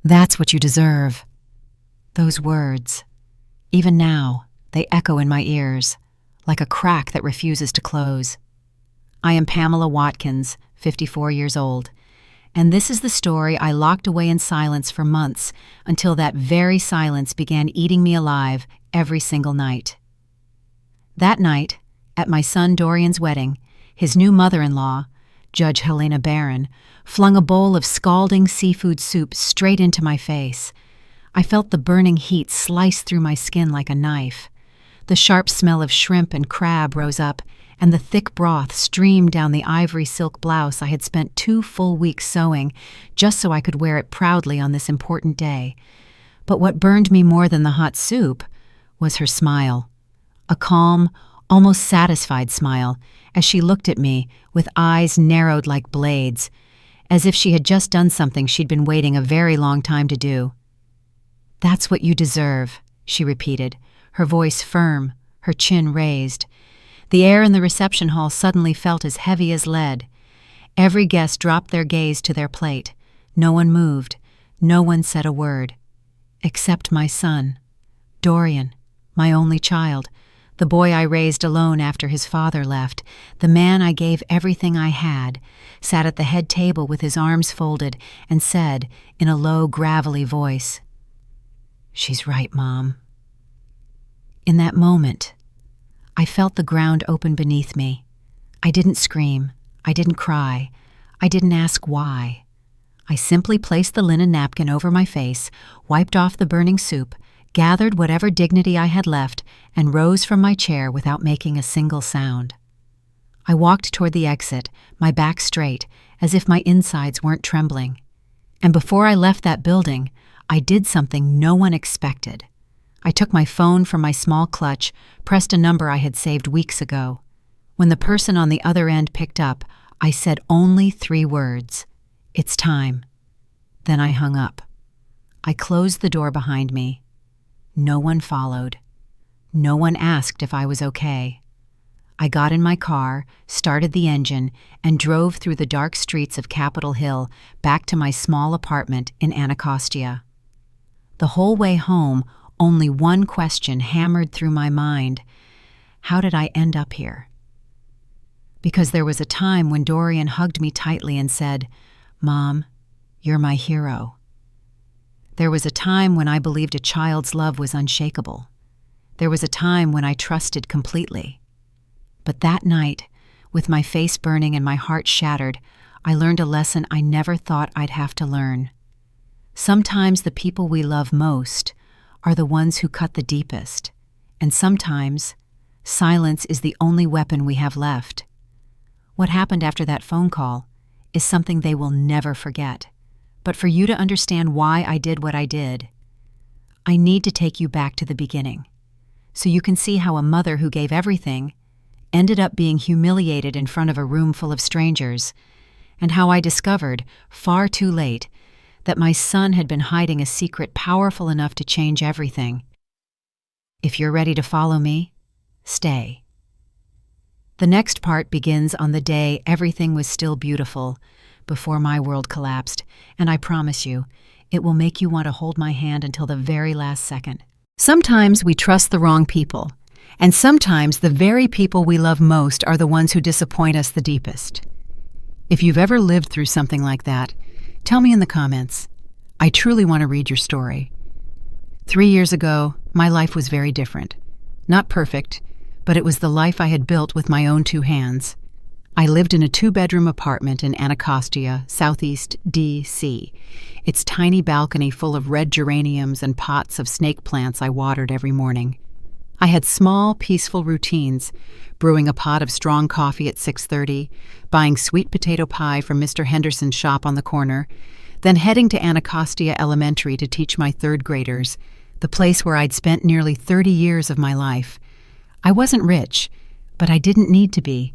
That's what you deserve. Those words, even now, they echo in my ears, like a crack that refuses to close. I am Pamela Watkins, 54 years old, and this is the story I locked away in silence for months until that very silence began eating me alive every single night. That night, at my son Dorian's wedding, his new mother-in-law, Judge Helena Barron, flung a bowl of scalding seafood soup straight into my face. I felt the burning heat slice through my skin like a knife. The sharp smell of shrimp and crab rose up, and the thick broth streamed down the ivory silk blouse I had spent 2 full weeks sewing just so I could wear it proudly on this important day. But what burned me more than the hot soup was her smile. A calm, almost satisfied smile as she looked at me with eyes narrowed like blades, as if she had just done something she'd been waiting a very long time to do. "That's what you deserve," she repeated, her voice firm, her chin raised. The air in the reception hall suddenly felt as heavy as lead. Every guest dropped their gaze to their plate. No one moved. No one said a word. Except my son, Dorian, my only child, the boy I raised alone after his father left, the man I gave everything I had, sat at the head table with his arms folded and said, in a low, gravelly voice, "She's right, Mom." In that moment, I felt the ground open beneath me. I didn't scream. I didn't cry. I didn't ask why. I simply placed the linen napkin over my face, wiped off the burning soup, gathered whatever dignity I had left, and rose from my chair without making a single sound. I walked toward the exit, my back straight, as if my insides weren't trembling. And before I left that building, I did something no one expected. I took my phone from my small clutch, pressed a number I had saved weeks ago. When the person on the other end picked up, I said only 3 words, "It's time." Then I hung up. I closed the door behind me. No one followed. No one asked if I was okay. I got in my car, started the engine, and drove through the dark streets of Capitol Hill back to my small apartment in Anacostia. The whole way home, only one question hammered through my mind. How did I end up here? Because there was a time when Dorian hugged me tightly and said, "Mom, you're my hero." There was a time when I believed a child's love was unshakable. There was a time when I trusted completely. But that night, with my face burning and my heart shattered, I learned a lesson I never thought I'd have to learn. Sometimes the people we love most are the ones who cut the deepest, and sometimes silence is the only weapon we have left. What happened after that phone call is something they will never forget. But for you to understand why I did what I did, I need to take you back to the beginning, so you can see how a mother who gave everything ended up being humiliated in front of a room full of strangers, and how I discovered, far too late, that my son had been hiding a secret powerful enough to change everything. If you're ready to follow me, stay. The next part begins on the day everything was still beautiful, before my world collapsed, and I promise you, it will make you want to hold my hand until the very last second. Sometimes we trust the wrong people, and sometimes the very people we love most are the ones who disappoint us the deepest. If you've ever lived through something like that, tell me in the comments. I truly want to read your story. 3 years ago, my life was very different. Not perfect, but it was the life I had built with my own 2 hands. I lived in a 2-bedroom apartment in Anacostia, southeast D.C. Its tiny balcony full of red geraniums and pots of snake plants I watered every morning. I had small, peaceful routines, brewing a pot of strong coffee at 6:30, buying sweet potato pie from Mr. Henderson's shop on the corner, then heading to Anacostia Elementary to teach my 3rd graders, the place where I'd spent nearly 30 years of my life. I wasn't rich, but I didn't need to be.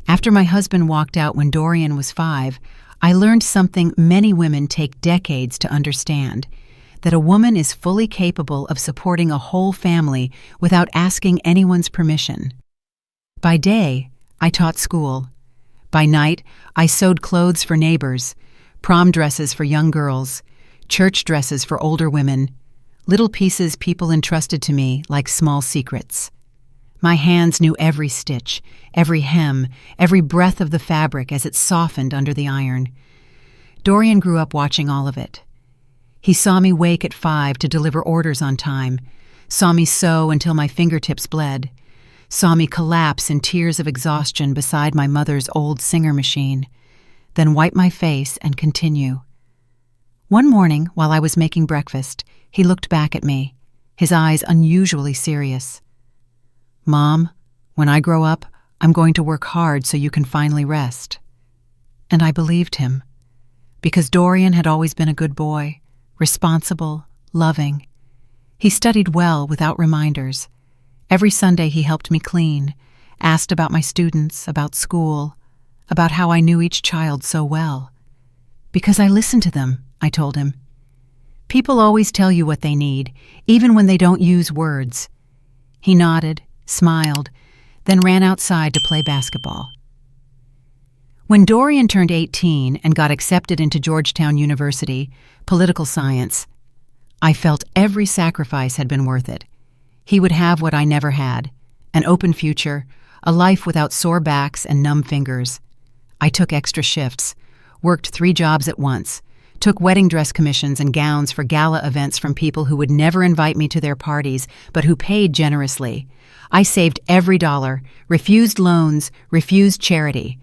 After my husband walked out when Dorian was 5, I learned something many women take decades to understand, that a woman is fully capable of supporting a whole family without asking anyone's permission. By day, I taught school. By night, I sewed clothes for neighbors, prom dresses for young girls, church dresses for older women, little pieces people entrusted to me like small secrets. My hands knew every stitch, every hem, every breath of the fabric as it softened under the iron. Dorian grew up watching all of it. He saw me wake at 5 to deliver orders on time, saw me sew until my fingertips bled, saw me collapse in tears of exhaustion beside my mother's old Singer machine, then wipe my face and continue. One morning, while I was making breakfast, he looked back at me, his eyes unusually serious. "Mom, when I grow up, I'm going to work hard so you can finally rest." And I believed him, because Dorian had always been a good boy, responsible, loving. He studied well without reminders. Every Sunday he helped me clean, asked about my students, about school, about how I knew each child so well. "Because I listened to them," I told him. "People always tell you what they need, even when they don't use words." He nodded, smiled, then ran outside to play basketball. When Dorian turned 18 and got accepted into Georgetown University, political science, I felt every sacrifice had been worth it. He would have what I never had, an open future, a life without sore backs and numb fingers. I took extra shifts, worked 3 jobs at once, took wedding dress commissions and gowns for gala events from people who would never invite me to their parties, but who paid generously. I saved every dollar, refused loans, refused charity.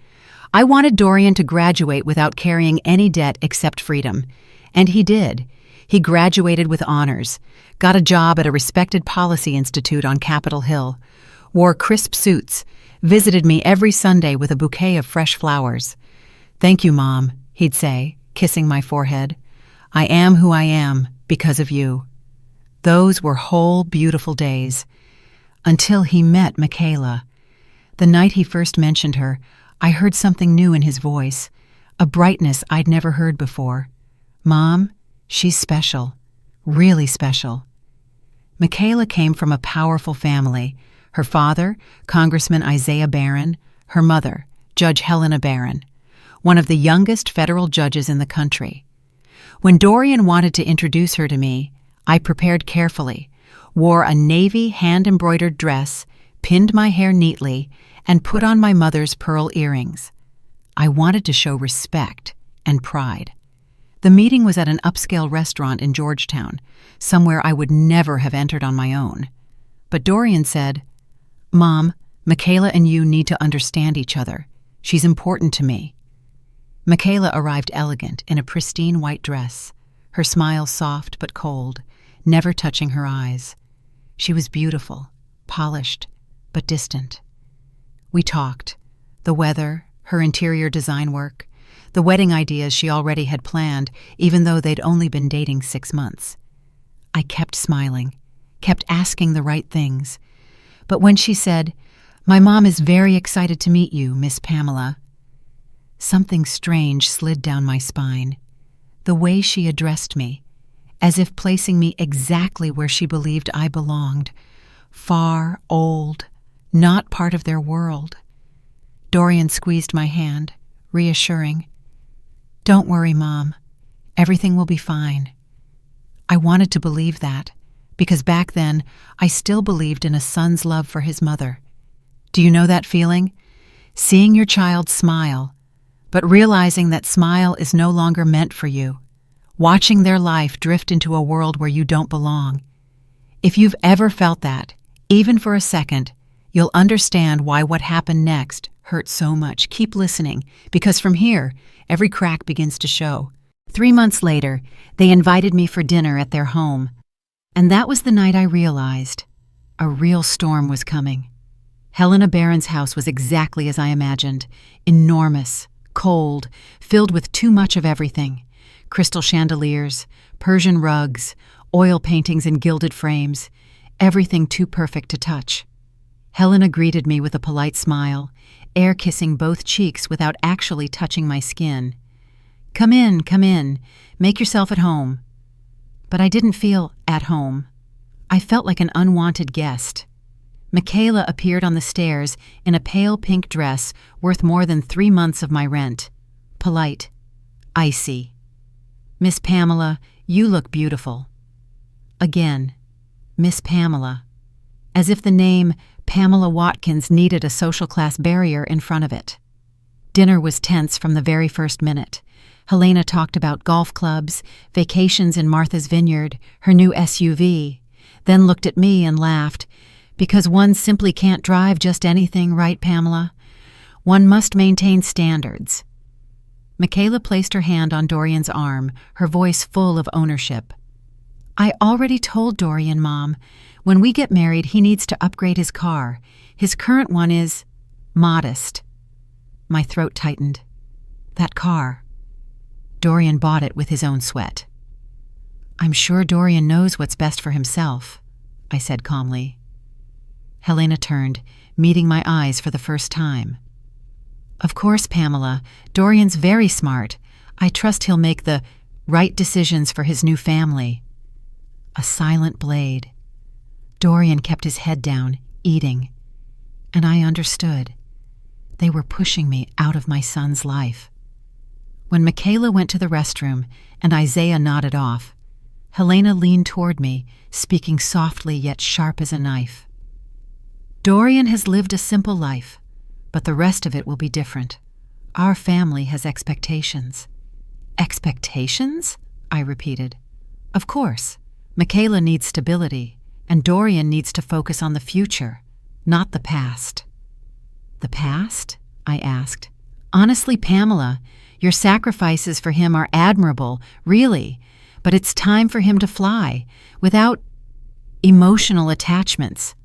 I wanted Dorian to graduate without carrying any debt except freedom. And he did. He graduated with honors, got a job at a respected policy institute on Capitol Hill, wore crisp suits, visited me every Sunday with a bouquet of fresh flowers. "Thank you, Mom," he'd say, kissing my forehead. "I am who I am because of you." Those were whole, beautiful days. Until he met Michaela. The night he first mentioned her, I heard something new in his voice, a brightness I'd never heard before. "Mom, she's special, really special." Michaela came from a powerful family. Her father, Congressman Isaiah Barron, her mother, Judge Helena Barron, one of the youngest federal judges in the country. When Dorian wanted to introduce her to me, I prepared carefully, wore a navy hand-embroidered dress, pinned my hair neatly, and put on my mother's pearl earrings. I wanted to show respect and pride. The meeting was at an upscale restaurant in Georgetown, somewhere I would never have entered on my own. But Dorian said, "Mom, Michaela and you need to understand each other. She's important to me." Michaela arrived elegant in a pristine white dress, her smile soft but cold, never touching her eyes. She was beautiful, polished, but distant. We talked. The weather, her interior design work, the wedding ideas she already had planned, even though they'd only been dating 6 months. I kept smiling, kept asking the right things. But when she said, "My mom is very excited to meet you, Miss Pamela," something strange slid down my spine. The way she addressed me, as if placing me exactly where she believed I belonged, far, old, not part of their world. Dorian squeezed my hand, reassuring. "Don't worry, Mom. Everything will be fine." I wanted to believe that, because back then I still believed in a son's love for his mother. Do you know that feeling? Seeing your child smile, but realizing that smile is no longer meant for you. Watching their life drift into a world where you don't belong. If you've ever felt that, even for a second, you'll understand why what happened next hurt so much. Keep listening, because from here, every crack begins to show. 3 months later, they invited me for dinner at their home. And that was the night I realized a real storm was coming. Helena Barron's house was exactly as I imagined, enormous, cold, filled with too much of everything. Crystal chandeliers, Persian rugs, oil paintings in gilded frames, everything too perfect to touch. Helena greeted me with a polite smile, air-kissing both cheeks without actually touching my skin. Come in, make yourself at home." But I didn't feel at home. I felt like an unwanted guest. Michaela appeared on the stairs in a pale pink dress worth more than 3 months of my rent. Polite. Icy. "Miss Pamela, "You look beautiful." Again, Miss Pamela, as if the name Pamela Watkins needed a social class barrier in front of it. Dinner was tense from the very first minute. Helena talked about golf clubs, vacations in Martha's Vineyard, her new SUV, then looked at me and laughed. "Because one simply can't drive just anything, right, Pamela? One must maintain standards." Michaela placed her hand on Dorian's arm, her voice full of ownership. "I already told Dorian, Mom. When we get married, he needs to upgrade his car. His current one is modest." My throat tightened. That car. Dorian bought it with his own sweat. "I'm sure Dorian knows what's best for himself," I said calmly. Helena turned, meeting my eyes for the first time. "Of course, Pamela. Dorian's very smart. I trust he'll make the right decisions for his new family." A silent blade. Dorian kept his head down, eating. And I understood. They were pushing me out of my son's life. When Michaela went to the restroom and Isaiah nodded off, Helena leaned toward me, speaking softly yet sharp as a knife. "Dorian has lived a simple life, but the rest of it will be different. Our family has expectations." "Expectations?" I repeated. "Of course. Michaela needs stability, and Dorian needs to focus on the future, not the past." "The past?" I asked. "Honestly, Pamela, your sacrifices for him are admirable, really, but it's time for him to fly, without emotional attachments."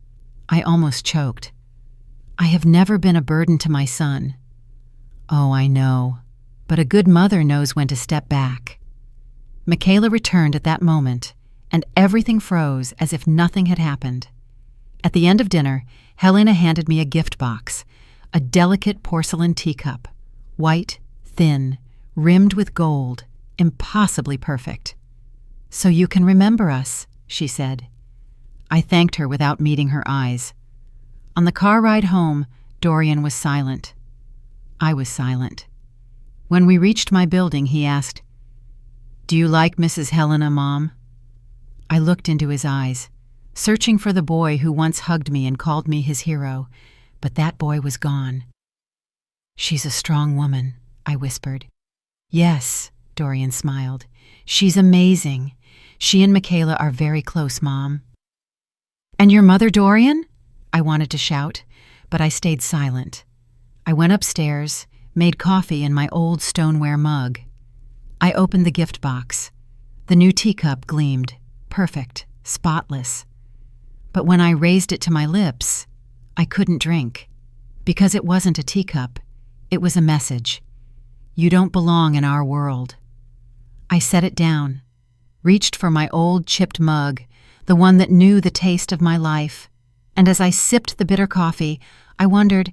I almost choked. "I have never been a burden to my son." "Oh, I know, but a good mother knows when to step back." Michaela returned at that moment, and everything froze as if nothing had happened. At the end of dinner, Helena handed me a gift box, a delicate porcelain teacup, white, thin, rimmed with gold, impossibly perfect. "So you can remember us," she said. I thanked her without meeting her eyes. On the car ride home, Dorian was silent. I was silent. When we reached my building, he asked, "Do you like Mrs. Helena, Mom?" I looked into his eyes, searching for the boy who once hugged me and called me his hero, but that boy was gone. "She's a strong woman," I whispered. "Yes," Dorian smiled. "She's amazing. She and Michaela are very close, Mom." "And your mother, Dorian?" I wanted to shout, but I stayed silent. I went upstairs, made coffee in my old stoneware mug. I opened the gift box. The new teacup gleamed, perfect, spotless. But when I raised it to my lips, I couldn't drink. Because it wasn't a teacup, it was a message. "You don't belong in our world." I set it down, reached for my old chipped mug, the one that knew the taste of my life, and as I sipped the bitter coffee, I wondered,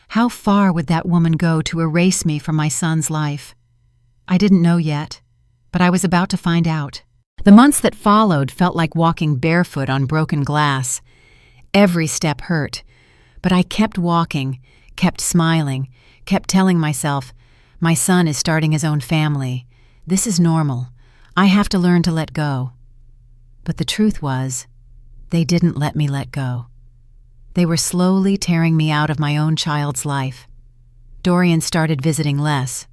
how far would that woman go to erase me from my son's life? I didn't know yet, but I was about to find out. The months that followed felt like walking barefoot on broken glass. Every step hurt, but I kept walking, kept smiling, kept telling myself, my son is starting his own family. This is normal. I have to learn to let go. But the truth was, they didn't let me let go. They were slowly tearing me out of my own child's life. Dorian started visiting less.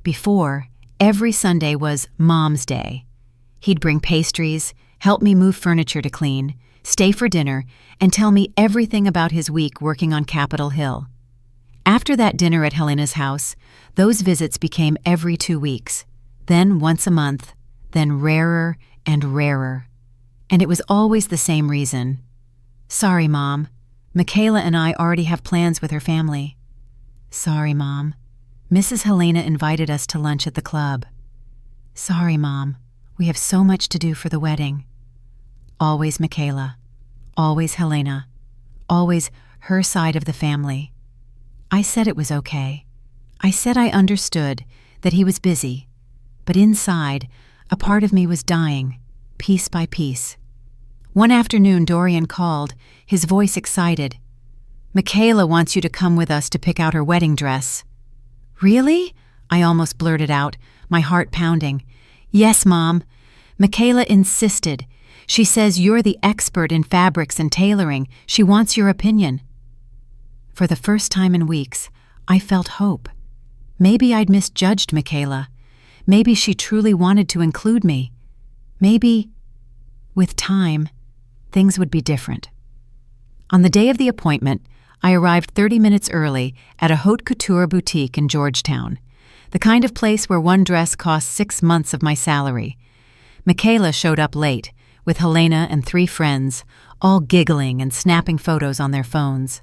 Before, every Sunday was Mom's Day. He'd bring pastries, help me move furniture to clean, stay for dinner, and tell me everything about his week working on Capitol Hill. After that dinner at Helena's house, those visits became every 2 weeks, then once a month, then rarer and rarer. And it was always the same reason. "Sorry, Mom. Michaela and I already have plans with her family." "Sorry, Mom. Mrs. Helena invited us to lunch at the club." "Sorry, Mom. We have so much to do for the wedding." Always Michaela. Always Helena. Always her side of the family. I said it was okay. I said I understood, that he was busy. But inside, a part of me was dying, piece by piece. One afternoon, Dorian called, his voice excited. "Michaela wants you to come with us to pick out her wedding dress." "Really?" I almost blurted out, my heart pounding. "Yes, Mom. Michaela insisted. She says you're the expert in fabrics and tailoring. She wants your opinion. For the first time in weeks, I felt hope. Maybe I'd misjudged Michaela. Maybe she truly wanted to include me. Maybe, with time, things would be different. On the day of the appointment, I arrived 30 minutes early at a haute couture boutique in Georgetown, the kind of place where one dress costs 6 months of my salary. Michaela showed up late, with Helena and 3 friends, all giggling and snapping photos on their phones.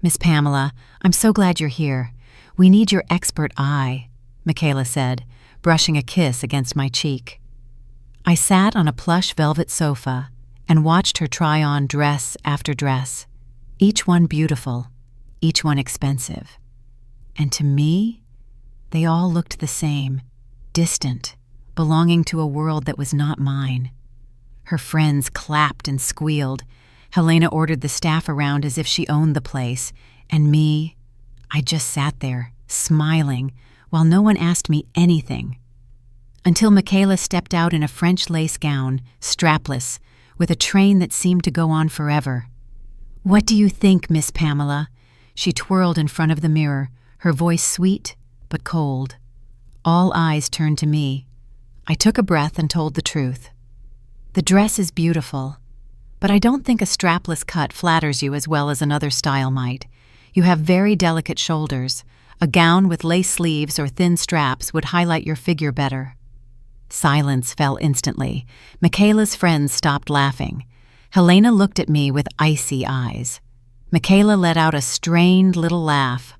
"Miss Pamela, I'm so glad you're here. We need your expert eye," Michaela said, brushing a kiss against my cheek. I sat on a plush velvet sofa and watched her try on dress after dress, each one beautiful, each one expensive. And to me, they all looked the same, distant, belonging to a world that was not mine. Her friends clapped and squealed. Helena ordered the staff around as if she owned the place, and me, I just sat there, smiling, while no one asked me anything. Until Michaela stepped out in a French lace gown, strapless, with a train that seemed to go on forever. "What do you think, Miss Pamela?" She twirled in front of the mirror, her voice sweet but cold. All eyes turned to me. I took a breath and told the truth. "The dress is beautiful, but I don't think a strapless cut flatters you as well as another style might. You have very delicate shoulders. A gown with lace sleeves or thin straps would highlight your figure better." Silence fell instantly. Michaela's friends stopped laughing. Helena looked at me with icy eyes. Michaela let out a strained little laugh.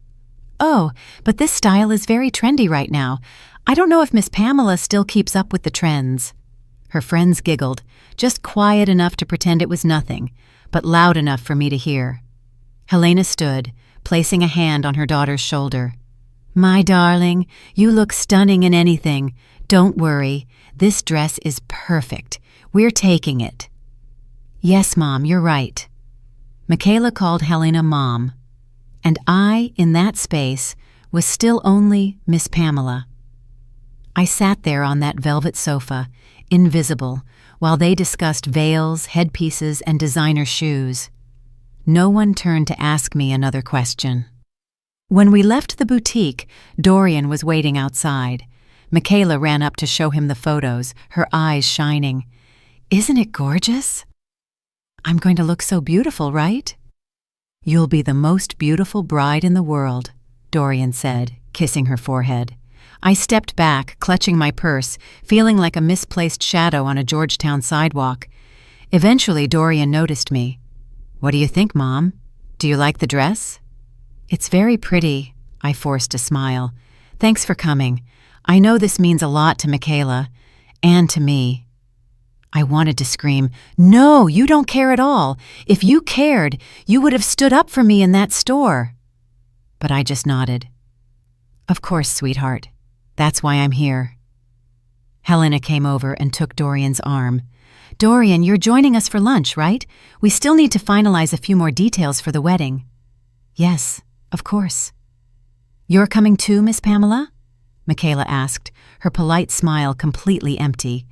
"Oh, but this style is very trendy right now. I don't know if Miss Pamela still keeps up with the trends." Her friends giggled, just quiet enough to pretend it was nothing, but loud enough for me to hear. Helena stood, placing a hand on her daughter's shoulder. "My darling, you look stunning in anything. Don't worry, this dress is perfect. We're taking it." "Yes, Mom, you're right." Michaela called Helena Mom, and I, in that space, was still only Miss Pamela. I sat there on that velvet sofa, invisible, while they discussed veils, headpieces, and designer shoes. No one turned to ask me another question. When we left the boutique, Dorian was waiting outside. Michaela ran up to show him the photos, her eyes shining. "Isn't it gorgeous?" "I'm going to look so beautiful, right?" "You'll be the most beautiful bride in the world," Dorian said, kissing her forehead. I stepped back, clutching my purse, feeling like a misplaced shadow on a Georgetown sidewalk. Eventually, Dorian noticed me. "What do you think, Mom? Do you like the dress?" "It's very pretty," I forced a smile. "Thanks for coming. I know this means a lot to Michaela, and to me." I wanted to scream, "No, you don't care at all. If you cared, you would have stood up for me in that store." But I just nodded. "Of course, sweetheart. That's why I'm here." Helena came over and took Dorian's arm. "Dorian, you're joining us for lunch, right? We still need to finalize a few more details for the wedding." "Yes, of course." "You're coming too, Miss Pamela?" Michaela asked, her polite smile completely empty.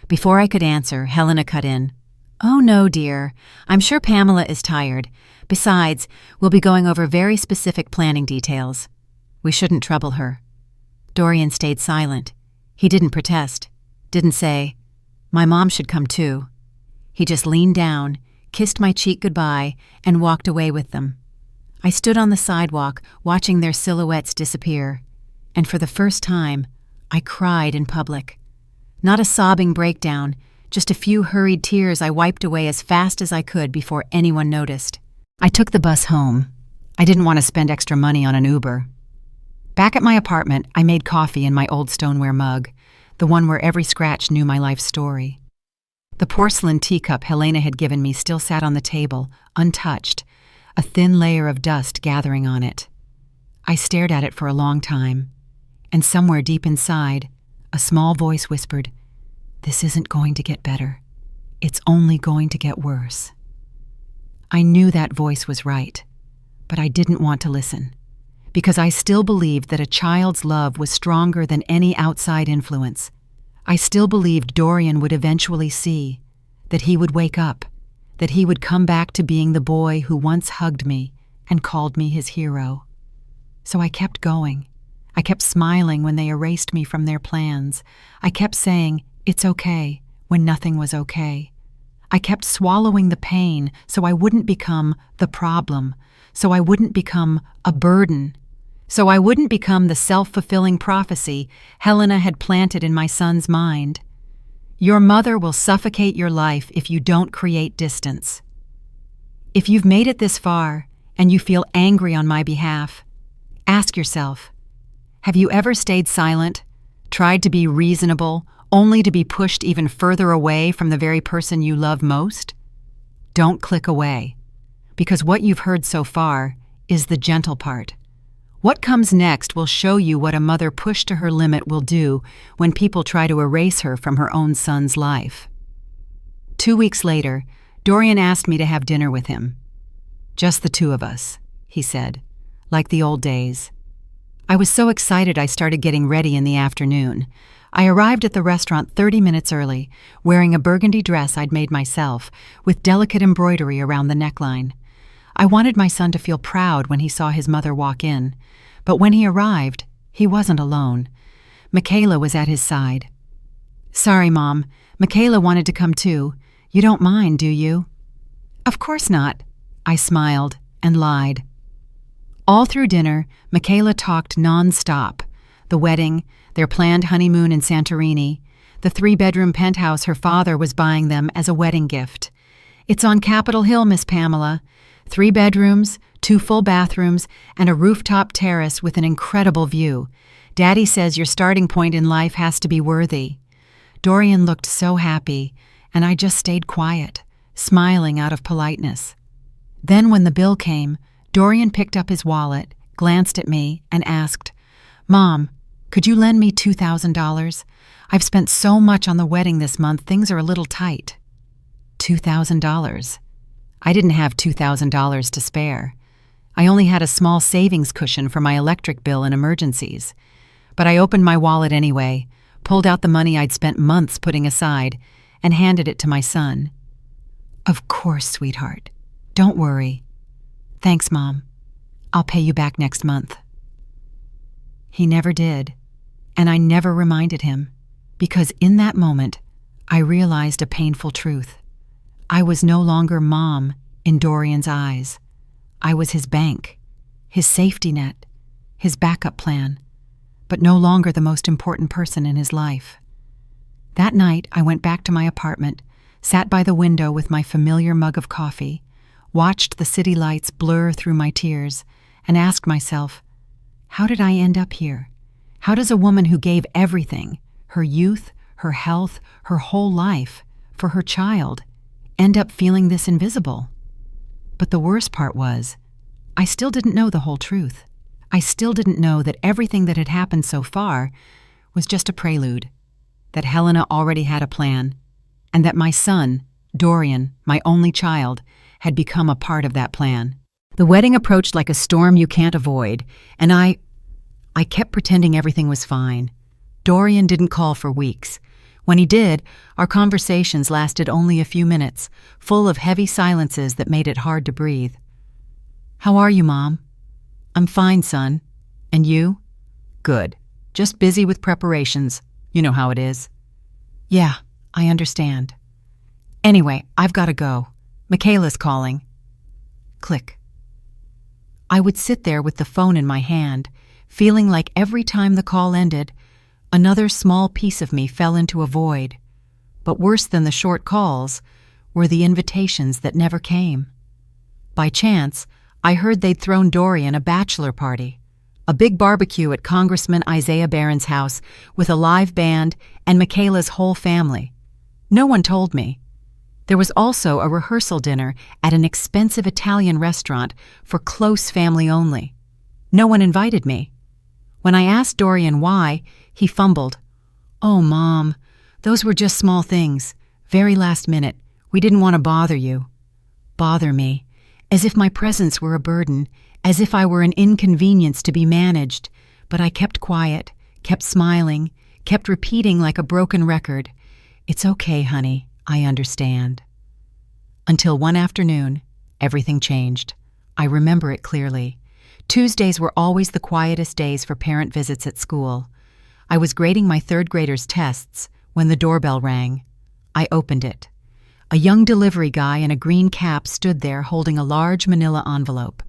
Before I could answer, Helena cut in. "Oh no, dear. I'm sure Pamela is tired. Besides, we'll be going over very specific planning details. We shouldn't trouble her." Dorian stayed silent. He didn't protest, didn't say, "My mom should come too." He just leaned down, kissed my cheek goodbye, and walked away with them. I stood on the sidewalk, watching their silhouettes disappear, and for the first time, I cried in public. Not a sobbing breakdown, just a few hurried tears I wiped away as fast as I could before anyone noticed. I took the bus home. I didn't want to spend extra money on an Uber. Back at my apartment, I made coffee in my old stoneware mug, the one where every scratch knew my life story. The porcelain teacup Helena had given me still sat on the table, untouched, a thin layer of dust gathering on it. I stared at it for a long time, and somewhere deep inside, a small voice whispered, "This isn't going to get better. It's only going to get worse." I knew that voice was right, but I didn't want to listen, because I still believed that a child's love was stronger than any outside influence. I still believed Dorian would eventually see, that he would wake up, that he would come back to being the boy who once hugged me and called me his hero. So I kept going. I kept smiling when they erased me from their plans. I kept saying, "It's okay," when nothing was okay. I kept swallowing the pain so I wouldn't become the problem, so I wouldn't become a burden, so I wouldn't become the self-fulfilling prophecy Helena had planted in my son's mind. Your mother will suffocate your life if you don't create distance. If you've made it this far and you feel angry on my behalf, ask yourself, have you ever stayed silent, tried to be reasonable, only to be pushed even further away from the very person you love most? Don't click away, because what you've heard so far is the gentle part. What comes next will show you what a mother pushed to her limit will do when people try to erase her from her own son's life. 2 weeks later, Dorian asked me to have dinner with him. "Just the two of us," he said, like the old days. I was so excited I started getting ready in the afternoon. I arrived at the restaurant 30 minutes early, wearing a burgundy dress I'd made myself, with delicate embroidery around the neckline. I wanted my son to feel proud when he saw his mother walk in, but when he arrived, he wasn't alone. Michaela was at his side. "Sorry, Mom. Michaela wanted to come too. You don't mind, do you?" "Of course not," I smiled and lied. All through dinner, Michaela talked non-stop. The wedding, their planned honeymoon in Santorini, the 3-bedroom penthouse her father was buying them as a wedding gift. "It's on Capitol Hill, Miss Pamela. 3 bedrooms, 2 full bathrooms, and a rooftop terrace with an incredible view. Daddy says your starting point in life has to be worthy." Dorian looked so happy, and I just stayed quiet, smiling out of politeness. Then when the bill came, Dorian picked up his wallet, glanced at me, and asked, "Mom, could you lend me $2,000? I've spent so much on the wedding this month, things are a little tight." $2,000. I didn't have $2,000 to spare. I only had a small savings cushion for my electric bill and emergencies. But I opened my wallet anyway, pulled out the money I'd spent months putting aside, and handed it to my son. "Of course, sweetheart. Don't worry." "Thanks, Mom. I'll pay you back next month." He never did, and I never reminded him, because in that moment, I realized a painful truth. I was no longer Mom in Dorian's eyes. I was his bank, his safety net, his backup plan, but no longer the most important person in his life. That night, I went back to my apartment, sat by the window with my familiar mug of coffee, watched the city lights blur through my tears, and asked myself, how did I end up here? How does a woman who gave everything, her youth, her health, her whole life, for her child, end up feeling this invisible? But the worst part was, I still didn't know the whole truth. I still didn't know that everything that had happened so far was just a prelude, that Helena already had a plan, and that my son, Dorian, my only child, had become a part of that plan. The wedding approached like a storm you can't avoid, and I kept pretending everything was fine. Dorian didn't call for weeks. When he did, our conversations lasted only a few minutes, full of heavy silences that made it hard to breathe. "How are you, Mom?" "I'm fine, son. And you?" "Good. Just busy with preparations. You know how it is." "Yeah, I understand. Anyway, I've got to go. Michaela's calling." Click. I would sit there with the phone in my hand, feeling like every time the call ended, another small piece of me fell into a void. But worse than the short calls were the invitations that never came. By chance, I heard they'd thrown Dorian a bachelor party, a big barbecue at Congressman Isaiah Barron's house with a live band and Michaela's whole family. No one told me. There was also a rehearsal dinner at an expensive Italian restaurant for close family only. No one invited me. When I asked Dorian why, he fumbled. "Oh, Mom, those were just small things. Very last minute. We didn't want to bother you." Bother me. As if my presence were a burden, as if I were an inconvenience to be managed. But I kept quiet, kept smiling, kept repeating like a broken record, "It's okay, honey, I understand." Until one afternoon, everything changed. I remember it clearly. Tuesdays were always the quietest days for parent visits at school. I was grading my third grader's tests when the doorbell rang. I opened it. A young delivery guy in a green cap stood there holding a large manila envelope.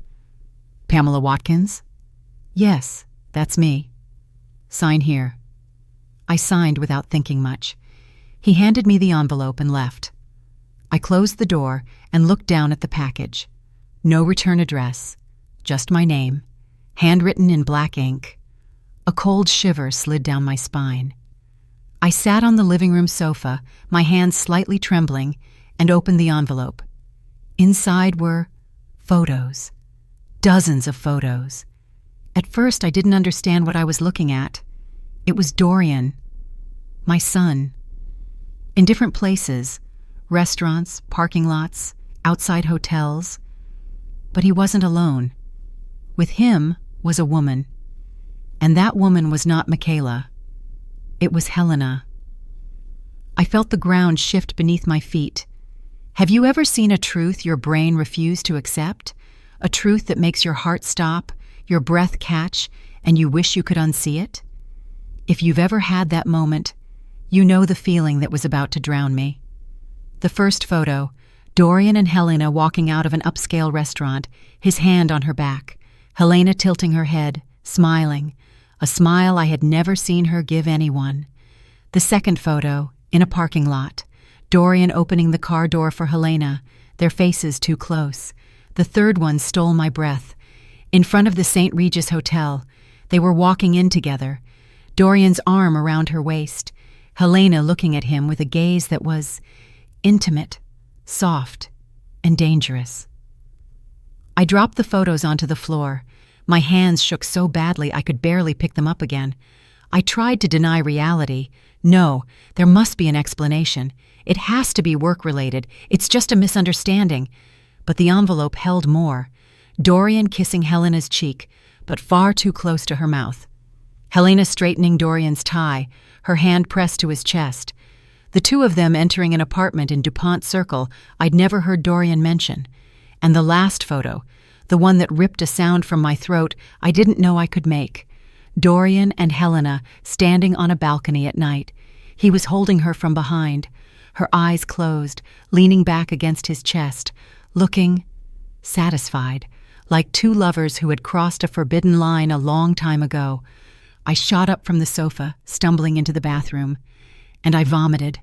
"Pamela Watkins?" "Yes, that's me." "Sign here." I signed without thinking much. He handed me the envelope and left. I closed the door and looked down at the package. No return address, just my name, handwritten in black ink. A cold shiver slid down my spine. I sat on the living room sofa, my hands slightly trembling, and opened the envelope. Inside were photos. Dozens of photos. At first, I didn't understand what I was looking at. It was Dorian, my son. In different places, restaurants, parking lots, outside hotels. But he wasn't alone. With him was a woman. And that woman was not Michaela. It was Helena. I felt the ground shift beneath my feet. Have you ever seen a truth your brain refused to accept? A truth that makes your heart stop, your breath catch, and you wish you could unsee it? If you've ever had that moment, you know the feeling that was about to drown me. The first photo, Dorian and Helena walking out of an upscale restaurant, his hand on her back, Helena tilting her head, smiling, a smile I had never seen her give anyone. The second photo, in a parking lot, Dorian opening the car door for Helena, their faces too close. The third one stole my breath. In front of the St. Regis Hotel, they were walking in together, Dorian's arm around her waist, Helena looking at him with a gaze that was intimate, soft, and dangerous. I dropped the photos onto the floor. My hands shook so badly I could barely pick them up again. I tried to deny reality. No, there must be an explanation. It has to be work-related. It's just a misunderstanding. But the envelope held more. Dorian kissing Helena's cheek, but far too close to her mouth. Helena straightening Dorian's tie, her hand pressed to his chest. The two of them entering an apartment in DuPont Circle I'd never heard Dorian mention. And the last photo, the one that ripped a sound from my throat I didn't know I could make. Dorian and Helena standing on a balcony at night. He was holding her from behind, her eyes closed, leaning back against his chest, looking satisfied, like two lovers who had crossed a forbidden line a long time ago. I shot up from the sofa, stumbling into the bathroom, and I vomited.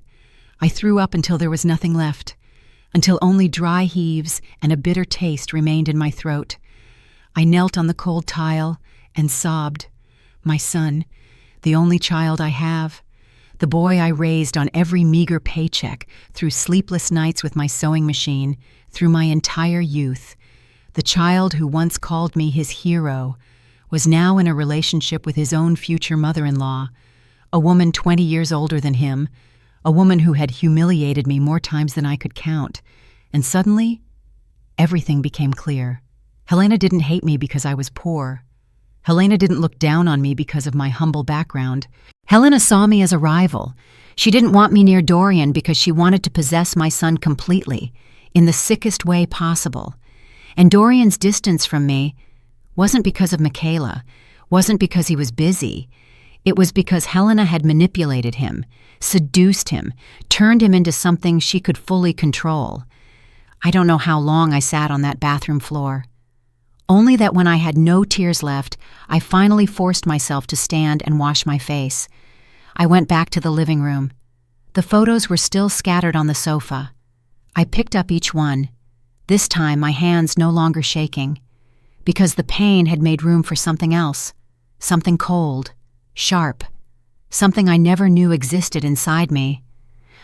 I threw up until there was nothing left, until only dry heaves and a bitter taste remained in my throat. I knelt on the cold tile and sobbed. My son, the only child I have, the boy I raised on every meager paycheck, through sleepless nights with my sewing machine, through my entire youth, the child who once called me his hero, was now in a relationship with his own future mother-in-law, a woman 20 years older than him, a woman who had humiliated me more times than I could count. And suddenly, everything became clear. Helena didn't hate me because I was poor. Helena didn't look down on me because of my humble background. Helena saw me as a rival. She didn't want me near Dorian because she wanted to possess my son completely, in the sickest way possible. And Dorian's distance from me wasn't because of Michaela, wasn't because he was busy. It was because Helena had manipulated him, seduced him, turned him into something she could fully control. I don't know how long I sat on that bathroom floor. Only that when I had no tears left, I finally forced myself to stand and wash my face. I went back to the living room. The photos were still scattered on the sofa. I picked up each one, this time my hands no longer shaking, because the pain had made room for something else, something cold, sharp, something I never knew existed inside me.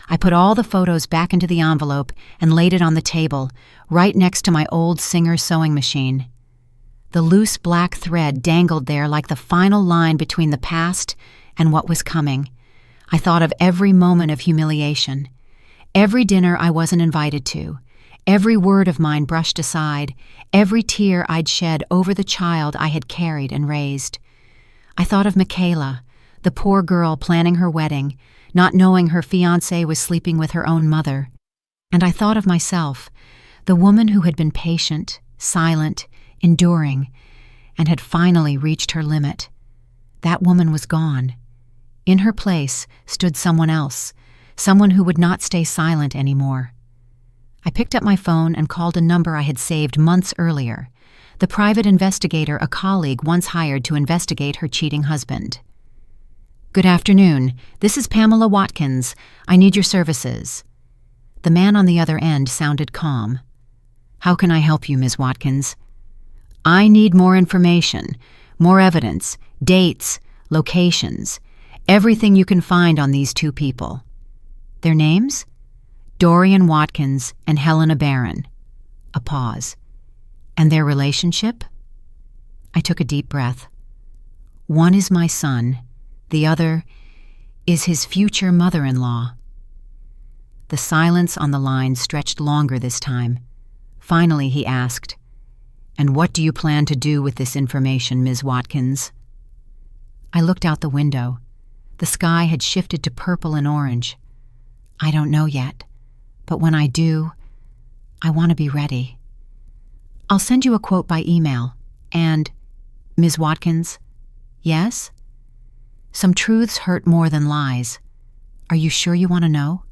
I put all the photos back into the envelope and laid it on the table, right next to my old Singer sewing machine. The loose black thread dangled there like the final line between the past and what was coming. I thought of every moment of humiliation, every dinner I wasn't invited to, every word of mine brushed aside, every tear I'd shed over the child I had carried and raised. I thought of Michaela, The poor girl planning her wedding, not knowing her fiancé was sleeping with her own mother. And I thought of myself, the woman who had been patient, silent, enduring, and had finally reached her limit. That woman was gone. In her place stood someone else, someone who would not stay silent anymore. I picked up my phone and called a number I had saved months earlier, the private investigator a colleague once hired to investigate her cheating husband. "Good afternoon. This is Pamela Watkins. I need your services." The man on the other end sounded calm. "How can I help you, Ms. Watkins?" "I need more information, more evidence, dates, locations, everything you can find on these two people." "Their names?" "Dorian Watkins and Helena Barron." A pause. "And their relationship?" I took a deep breath. "One is my son, the other is his future mother-in-law." The silence on the line stretched longer this time. Finally he asked, "And what do you plan to do with this information, Ms. Watkins?" I looked out the window. The sky had shifted to purple and orange. "I don't know yet, but when I do, I want to be ready. I'll send you a quote by email. And, Ms. Watkins?" "Yes?" "Some truths hurt more than lies. Are you sure you want to know?"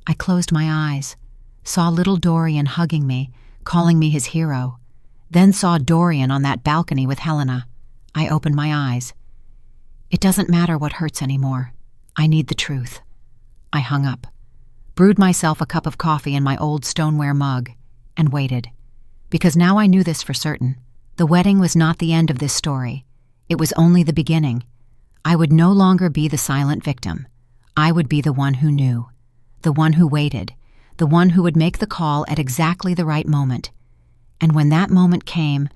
I closed my eyes, saw little Dorian hugging me, calling me his hero, then saw Dorian on that balcony with Helena. I opened my eyes. It doesn't matter what hurts anymore. I need the truth. I hung up, brewed myself a cup of coffee in my old stoneware mug, and waited. Because now I knew this for certain. The wedding was not the end of this story. It was only the beginning. I would no longer be the silent victim. I would be the one who knew, the one who waited, the one who would make the call at exactly the right moment. And when that moment came,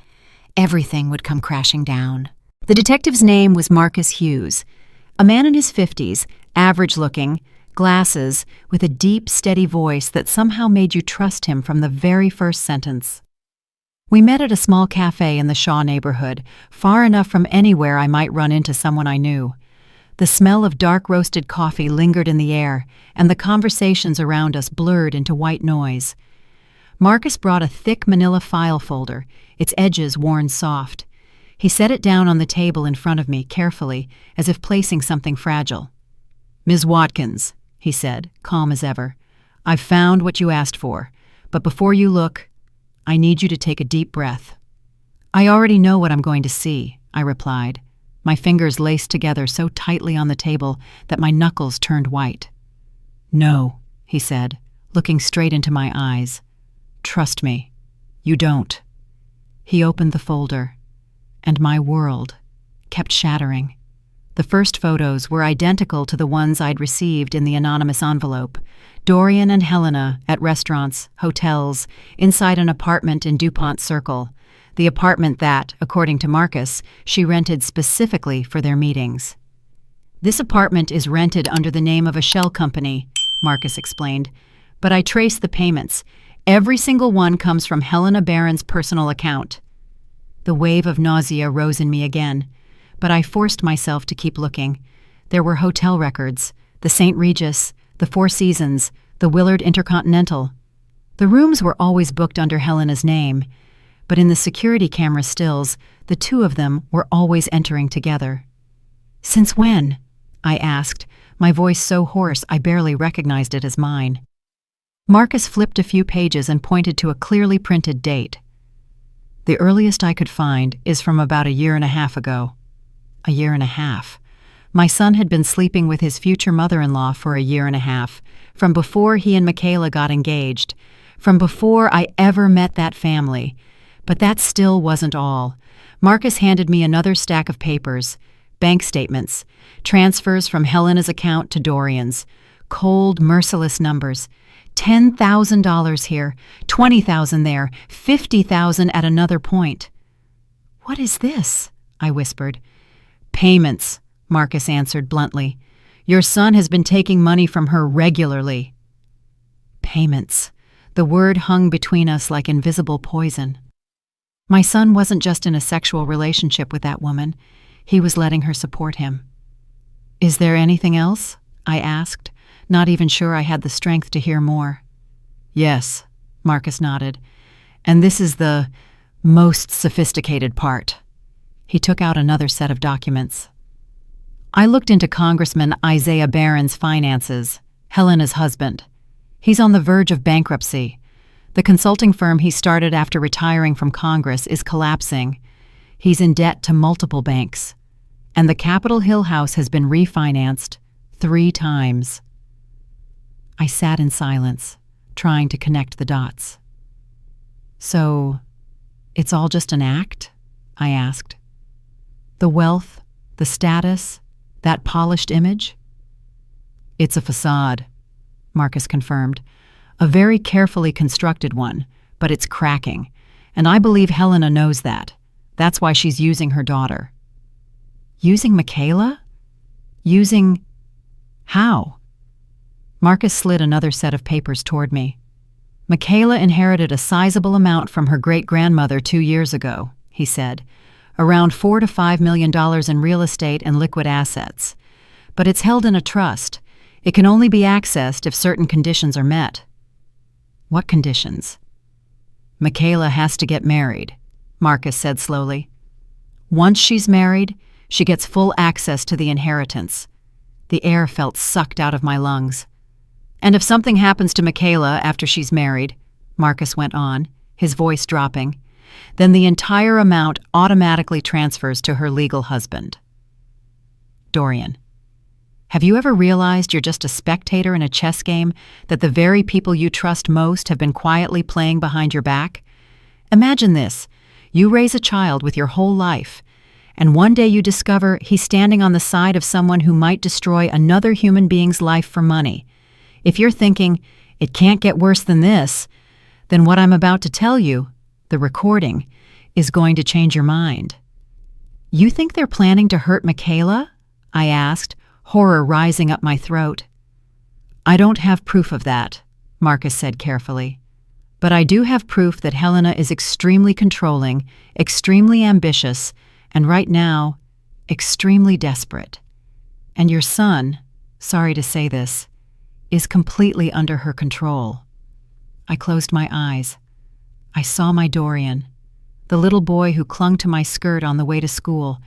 everything would come crashing down. The detective's name was Marcus Hughes, a man in his 50s, average-looking, glasses, with a deep, steady voice that somehow made you trust him from the very first sentence. We met at a small cafe in the Shaw neighborhood, far enough from anywhere I might run into someone I knew. The smell of dark roasted coffee lingered in the air, and the conversations around us blurred into white noise. Marcus brought a thick manila file folder, its edges worn soft. He set it down on the table in front of me carefully, as if placing something fragile. "Ms. Watkins," he said, calm as ever, "I've found what you asked for, but before you look, I need you to take a deep breath." "I already know what I'm going to see," I replied, my fingers laced together so tightly on the table that my knuckles turned white. "No," he said, looking straight into my eyes. "Trust me, you don't." He opened the folder, and my world kept shattering. The first photos were identical to the ones I'd received in the anonymous envelope. Dorian and Helena at restaurants, hotels, inside an apartment in DuPont Circle, the apartment that, according to Marcus, she rented specifically for their meetings. "This apartment is rented under the name of a shell company," Marcus explained, "but I traced the payments. Every single one comes from Helena Barron's personal account." The wave of nausea rose in me again, but I forced myself to keep looking. There were hotel records, the St. Regis, the Four Seasons, the Willard Intercontinental. The rooms were always booked under Helena's name, but in the security camera stills, the two of them were always entering together. "Since when?" I asked, my voice so hoarse I barely recognized it as mine. Marcus flipped a few pages and pointed to a clearly printed date. "The earliest I could find is from about a year and a half ago." A year and a half. My son had been sleeping with his future mother-in-law for a year and a half, from before he and Michaela got engaged, from before I ever met that family. But that still wasn't all. Marcus handed me another stack of papers, bank statements, transfers from Helena's account to Dorian's, cold, merciless numbers. $10,000 here, $20,000 there, $50,000 at another point. "What is this?" I whispered. "Payments," Marcus answered bluntly. "Your son has been taking money from her regularly." Payments. The word hung between us like invisible poison. My son wasn't just in a sexual relationship with that woman. He was letting her support him. Is there anything else? I asked, not even sure I had the strength to hear more. Yes, Marcus nodded. And this is the most sophisticated part. He took out another set of documents. I looked into Congressman Isaiah Barron's finances, Helena's husband. He's on the verge of bankruptcy. The consulting firm he started after retiring from Congress is collapsing. He's in debt to multiple banks. And the Capitol Hill house has been refinanced 3 times. I sat in silence, trying to connect the dots. So, it's all just an act? I asked. The wealth, the status, that polished image? It's a facade, Marcus confirmed. A very carefully constructed one, but it's cracking. And I believe Helena knows that. That's why she's using her daughter. Using Michaela? Using... how? Marcus slid another set of papers toward me. Michaela inherited a sizable amount from her great-grandmother 2 years ago, he said. Around $4 to $5 million in real estate and liquid assets. But it's held in a trust. It can only be accessed if certain conditions are met. What conditions? Michaela has to get married, Marcus said slowly. Once she's married, she gets full access to the inheritance. The air felt sucked out of my lungs. And if something happens to Michaela after she's married, Marcus went on, his voice dropping, then the entire amount automatically transfers to her legal husband. Dorian, have you ever realized you're just a spectator in a chess game that the very people you trust most have been quietly playing behind your back? Imagine this. You raise a child with your whole life, and one day you discover he's standing on the side of someone who might destroy another human being's life for money. If you're thinking, it can't get worse than this, then what I'm about to tell you, the recording, is going to change your mind. You think they're planning to hurt Michaela? I asked, horror rising up my throat. I don't have proof of that, Marcus said carefully. But I do have proof that Helena is extremely controlling, extremely ambitious, and right now, extremely desperate. And your son, sorry to say this, is completely under her control. I closed my eyes. I saw my Dorian, the little boy who clung to my skirt on the way to school,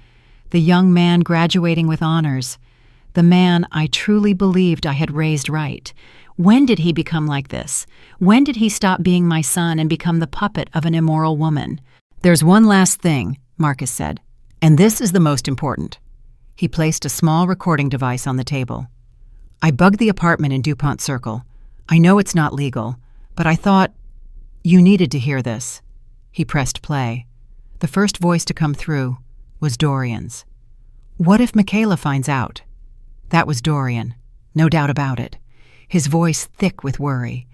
the young man graduating with honors, the man I truly believed I had raised right. When did he become like this? When did he stop being my son and become the puppet of an immoral woman? There's one last thing, Marcus said, and this is the most important. He placed a small recording device on the table. I bugged the apartment in DuPont Circle. I know it's not legal, but I thought you needed to hear this. He pressed play. The first voice to come through was Dorian's. What if Michaela finds out? That was Dorian, no doubt about it, his voice thick with worry.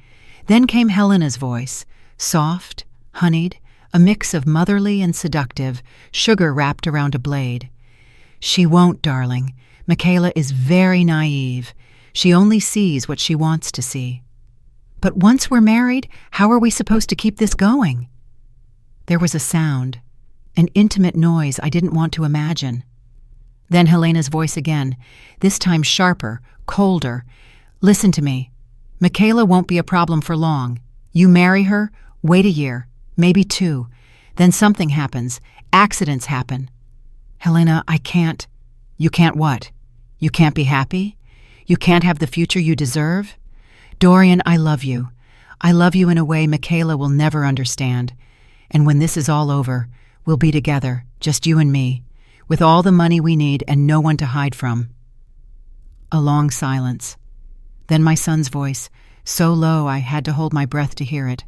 Then came Helena's voice, soft, honeyed, a mix of motherly and seductive, sugar wrapped around a blade. She won't, darling. Michaela is very naive. She only sees what she wants to see. But once we're married, how are we supposed to keep this going? There was a sound, an intimate noise I didn't want to imagine. Then Helena's voice again, this time sharper, colder. Listen to me. Michaela won't be a problem for long. You marry her, wait a year, maybe 2. Then something happens. Accidents happen. Helena, I can't. You can't what? You can't be happy? You can't have the future you deserve? Dorian, I love you. I love you in a way Michaela will never understand. And when this is all over, we'll be together, just you and me, with all the money we need and no one to hide from. A long silence. Then my son's voice, so low I had to hold my breath to hear it.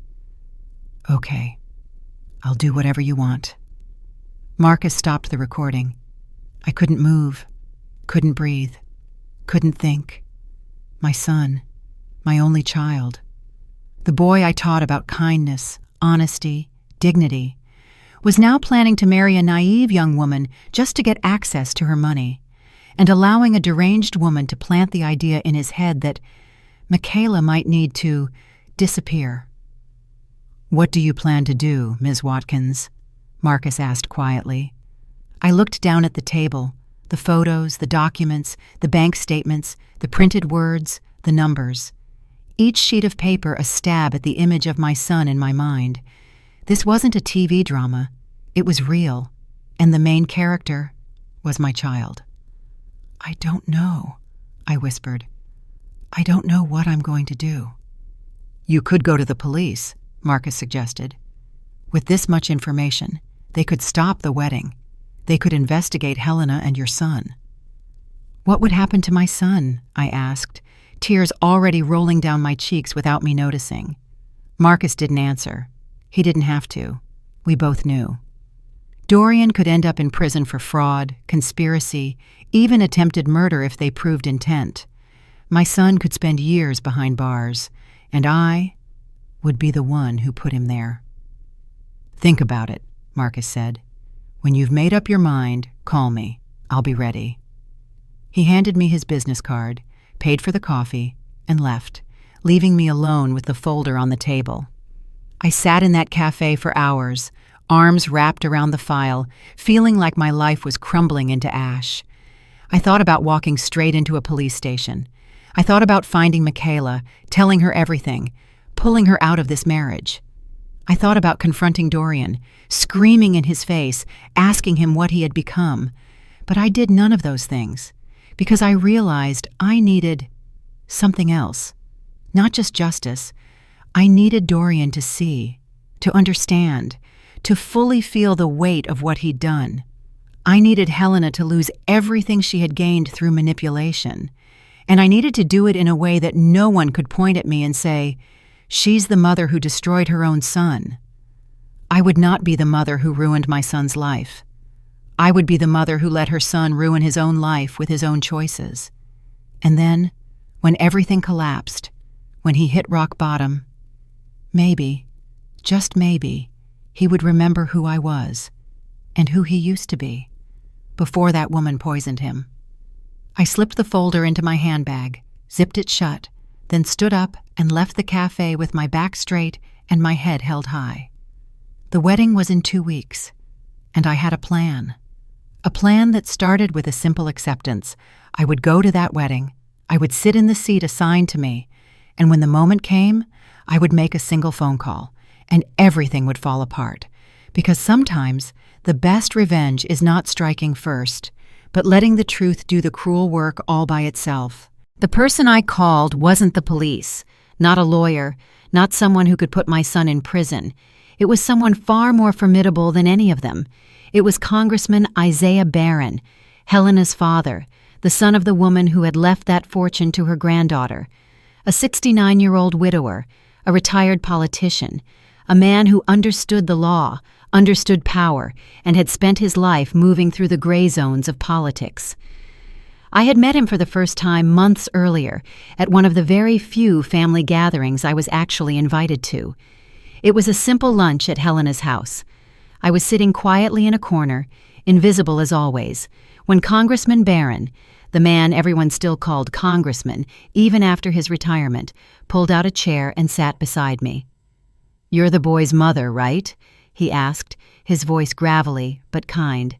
Okay, I'll do whatever you want. Marcus stopped the recording. I couldn't move, couldn't breathe, couldn't think. My son, my only child. The boy I taught about kindness, honesty, dignity, was now planning to marry a naive young woman just to get access to her money, and allowing a deranged woman to plant the idea in his head that Michaela might need to disappear. What do you plan to do, Ms. Watkins? Marcus asked quietly. I looked down at the table, The photos, the documents, the bank statements, the printed words, the numbers. Each sheet of paper a stab at the image of my son in my mind. This wasn't a TV drama. It was real, and the main character was my child. "I don't know," I whispered. "I don't know what I'm going to do." "You could go to the police," Marcus suggested. "With this much information, they could stop the wedding. They could investigate Helena and your son." "What would happen to my son?" I asked, tears already rolling down my cheeks without me noticing. Marcus didn't answer. He didn't have to. We both knew. Dorian could end up in prison for fraud, conspiracy, even attempted murder if they proved intent. My son could spend years behind bars, and I would be the one who put him there. "Think about it," Marcus said. "When you've made up your mind, call me. I'll be ready." He handed me his business card, paid for the coffee, and left, leaving me alone with the folder on the table. I sat in that cafe for hours, arms wrapped around the file, feeling like my life was crumbling into ash. I thought about walking straight into a police station. I thought about finding Michaela, telling her everything, pulling her out of this marriage. I thought about confronting Dorian, screaming in his face, asking him what he had become. But I did none of those things, because I realized I needed something else. Not just justice. I needed Dorian to see, to understand, to fully feel the weight of what he'd done. I needed Helena to lose everything she had gained through manipulation. And I needed to do it in a way that no one could point at me and say, "She's the mother who destroyed her own son." I would not be the mother who ruined my son's life. I would be the mother who let her son ruin his own life with his own choices. And then, when everything collapsed, when he hit rock bottom, maybe, just maybe, he would remember who I was and who he used to be before that woman poisoned him. I slipped the folder into my handbag, zipped it shut, then stood up and left the cafe with my back straight and my head held high. The wedding was in 2 weeks, and I had a plan. A plan that started with a simple acceptance. I would go to that wedding, I would sit in the seat assigned to me, and when the moment came, I would make a single phone call, and everything would fall apart. Because sometimes the best revenge is not striking first, but letting the truth do the cruel work all by itself. The person I called wasn't the police, not a lawyer, not someone who could put my son in prison. It was someone far more formidable than any of them. It was Congressman Isaiah Barron, Helena's father, the son of the woman who had left that fortune to her granddaughter. A 69-year-old widower, a retired politician, a man who understood the law, understood power, and had spent his life moving through the gray zones of politics. I had met him for the first time months earlier at one of the very few family gatherings I was actually invited to. It was a simple lunch at Helena's house. I was sitting quietly in a corner, invisible as always, when Congressman Barron, the man everyone still called Congressman, even after his retirement, pulled out a chair and sat beside me. "You're the boy's mother, right?" he asked, his voice gravelly but kind.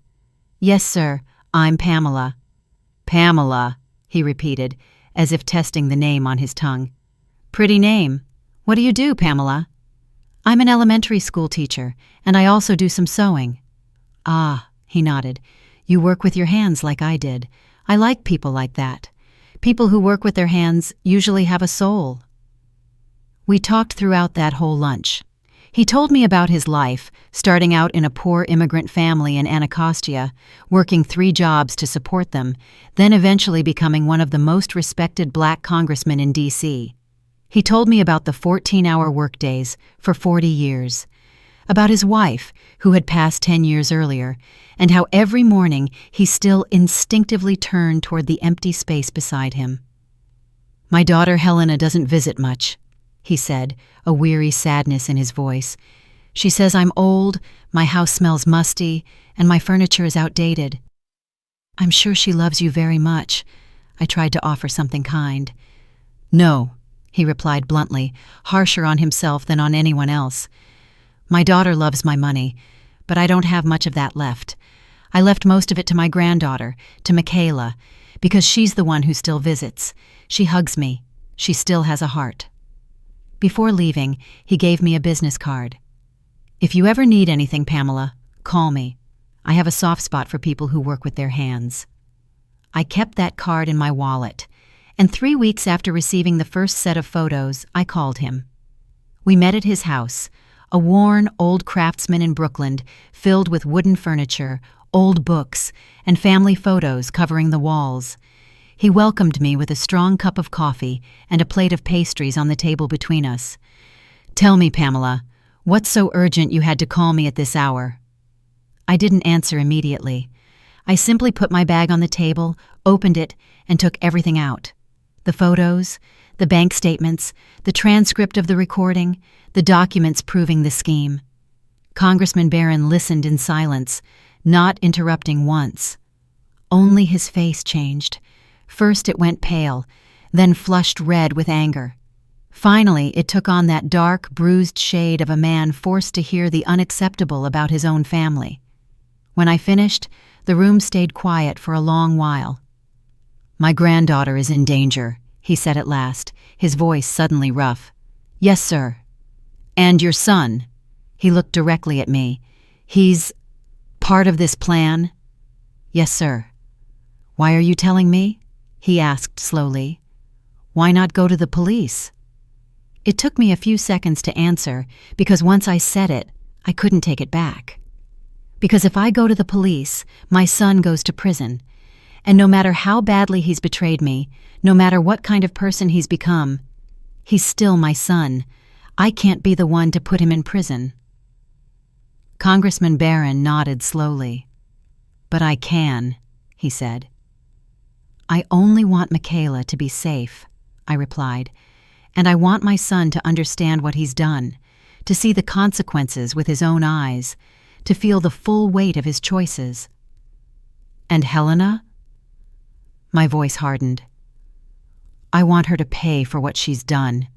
"Yes, sir, I'm Pamela." "Pamela," he repeated, as if testing the name on his tongue. "Pretty name. What do you do, Pamela?" "I'm an elementary school teacher, and I also do some sewing." "Ah," he nodded. "You work with your hands like I did. I like people like that. People who work with their hands usually have a soul." We talked throughout that whole lunch. He told me about his life, starting out in a poor immigrant family in Anacostia, working 3 jobs to support them, then eventually becoming one of the most respected black congressmen in D.C. He told me about the 14-hour workdays for 40 years, about his wife, who had passed 10 years earlier, and how every morning he still instinctively turned toward the empty space beside him. "My daughter Helena doesn't visit much," he said, a weary sadness in his voice. "She says I'm old, my house smells musty, and my furniture is outdated." "I'm sure she loves you very much." I tried to offer something kind. "No," he replied bluntly, harsher on himself than on anyone else. "My daughter loves my money, but I don't have much of that left. I left most of it to my granddaughter, to Michaela, because she's the one who still visits. She hugs me. She still has a heart. Before leaving, he gave me a business card. If you ever need anything, Pamela, call me. I have a soft spot for people who work with their hands. I kept that card in my wallet, and 3 weeks after receiving the first set of photos, I called him. We met at his house, a worn, old craftsman in Brooklyn, filled with wooden furniture, old books, and family photos covering the walls. He welcomed me with a strong cup of coffee and a plate of pastries on the table between us. "Tell me, Pamela, what's so urgent you had to call me at this hour?" I didn't answer immediately. I simply put my bag on the table, opened it, and took everything out. The photos, the bank statements, the transcript of the recording, the documents proving the scheme. Congressman Barron listened in silence, not interrupting once. Only his face changed. First it went pale, then flushed red with anger. Finally, it took on that dark, bruised shade of a man forced to hear the unacceptable about his own family. When I finished, the room stayed quiet for a long while. "My granddaughter is in danger," he said at last, his voice suddenly rough. "Yes, sir." "And your son?" He looked directly at me. "He's part of this plan?" "Yes, sir." "Why are you telling me?" he asked slowly. "Why not go to the police?" It took me a few seconds to answer, because once I said it, I couldn't take it back. Because if I go to the police, my son goes to prison. And no matter how badly he's betrayed me, no matter what kind of person he's become, he's still my son. I can't be the one to put him in prison. Congressman Barron nodded slowly. "But I can," he said. "I only want Michaela to be safe," I replied, "and I want my son to understand what he's done, to see the consequences with his own eyes, to feel the full weight of his choices." "And Helena?" My voice hardened. "I want her to pay for what she's done,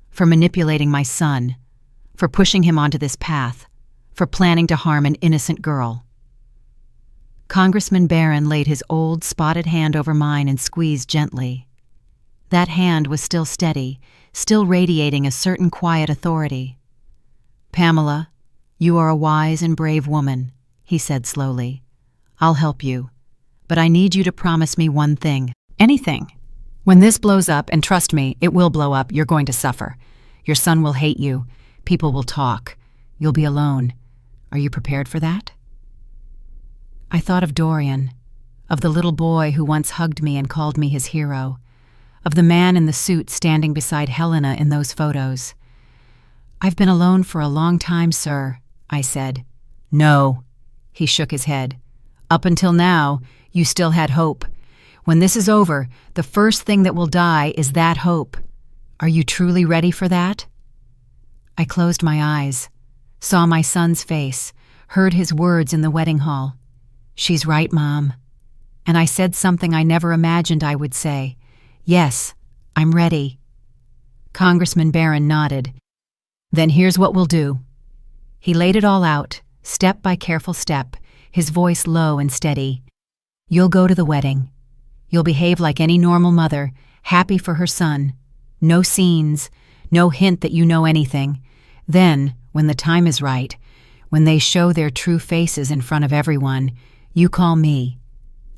for manipulating my son, for pushing him onto this path, for planning to harm an innocent girl." Congressman Barron laid his old, spotted hand over mine and squeezed gently. That hand was still steady, still radiating a certain quiet authority. "Pamela, you are a wise and brave woman," he said slowly. "I'll help you, but I need you to promise me one thing." "Anything. When this blows up, and trust me, it will blow up, you're going to suffer. Your son will hate you. People will talk. You'll be alone. Are you prepared for that?" I thought of Dorian, of the little boy who once hugged me and called me his hero, of the man in the suit standing beside Helena in those photos. "I've been alone for a long time, sir," I said. "No," he shook his head. "Up until now, you still had hope. When this is over, the first thing that will die is that hope. Are you truly ready for that?" I closed my eyes, saw my son's face, heard his words in the wedding hall. "She's right, Mom." And I said something I never imagined I would say. "Yes, I'm ready." Congressman Barron nodded. "Then here's what we'll do." He laid it all out, step by careful step, his voice low and steady. "You'll go to the wedding. You'll behave like any normal mother, happy for her son. No scenes, no hint that you know anything. Then, when the time is right, when they show their true faces in front of everyone, you call me,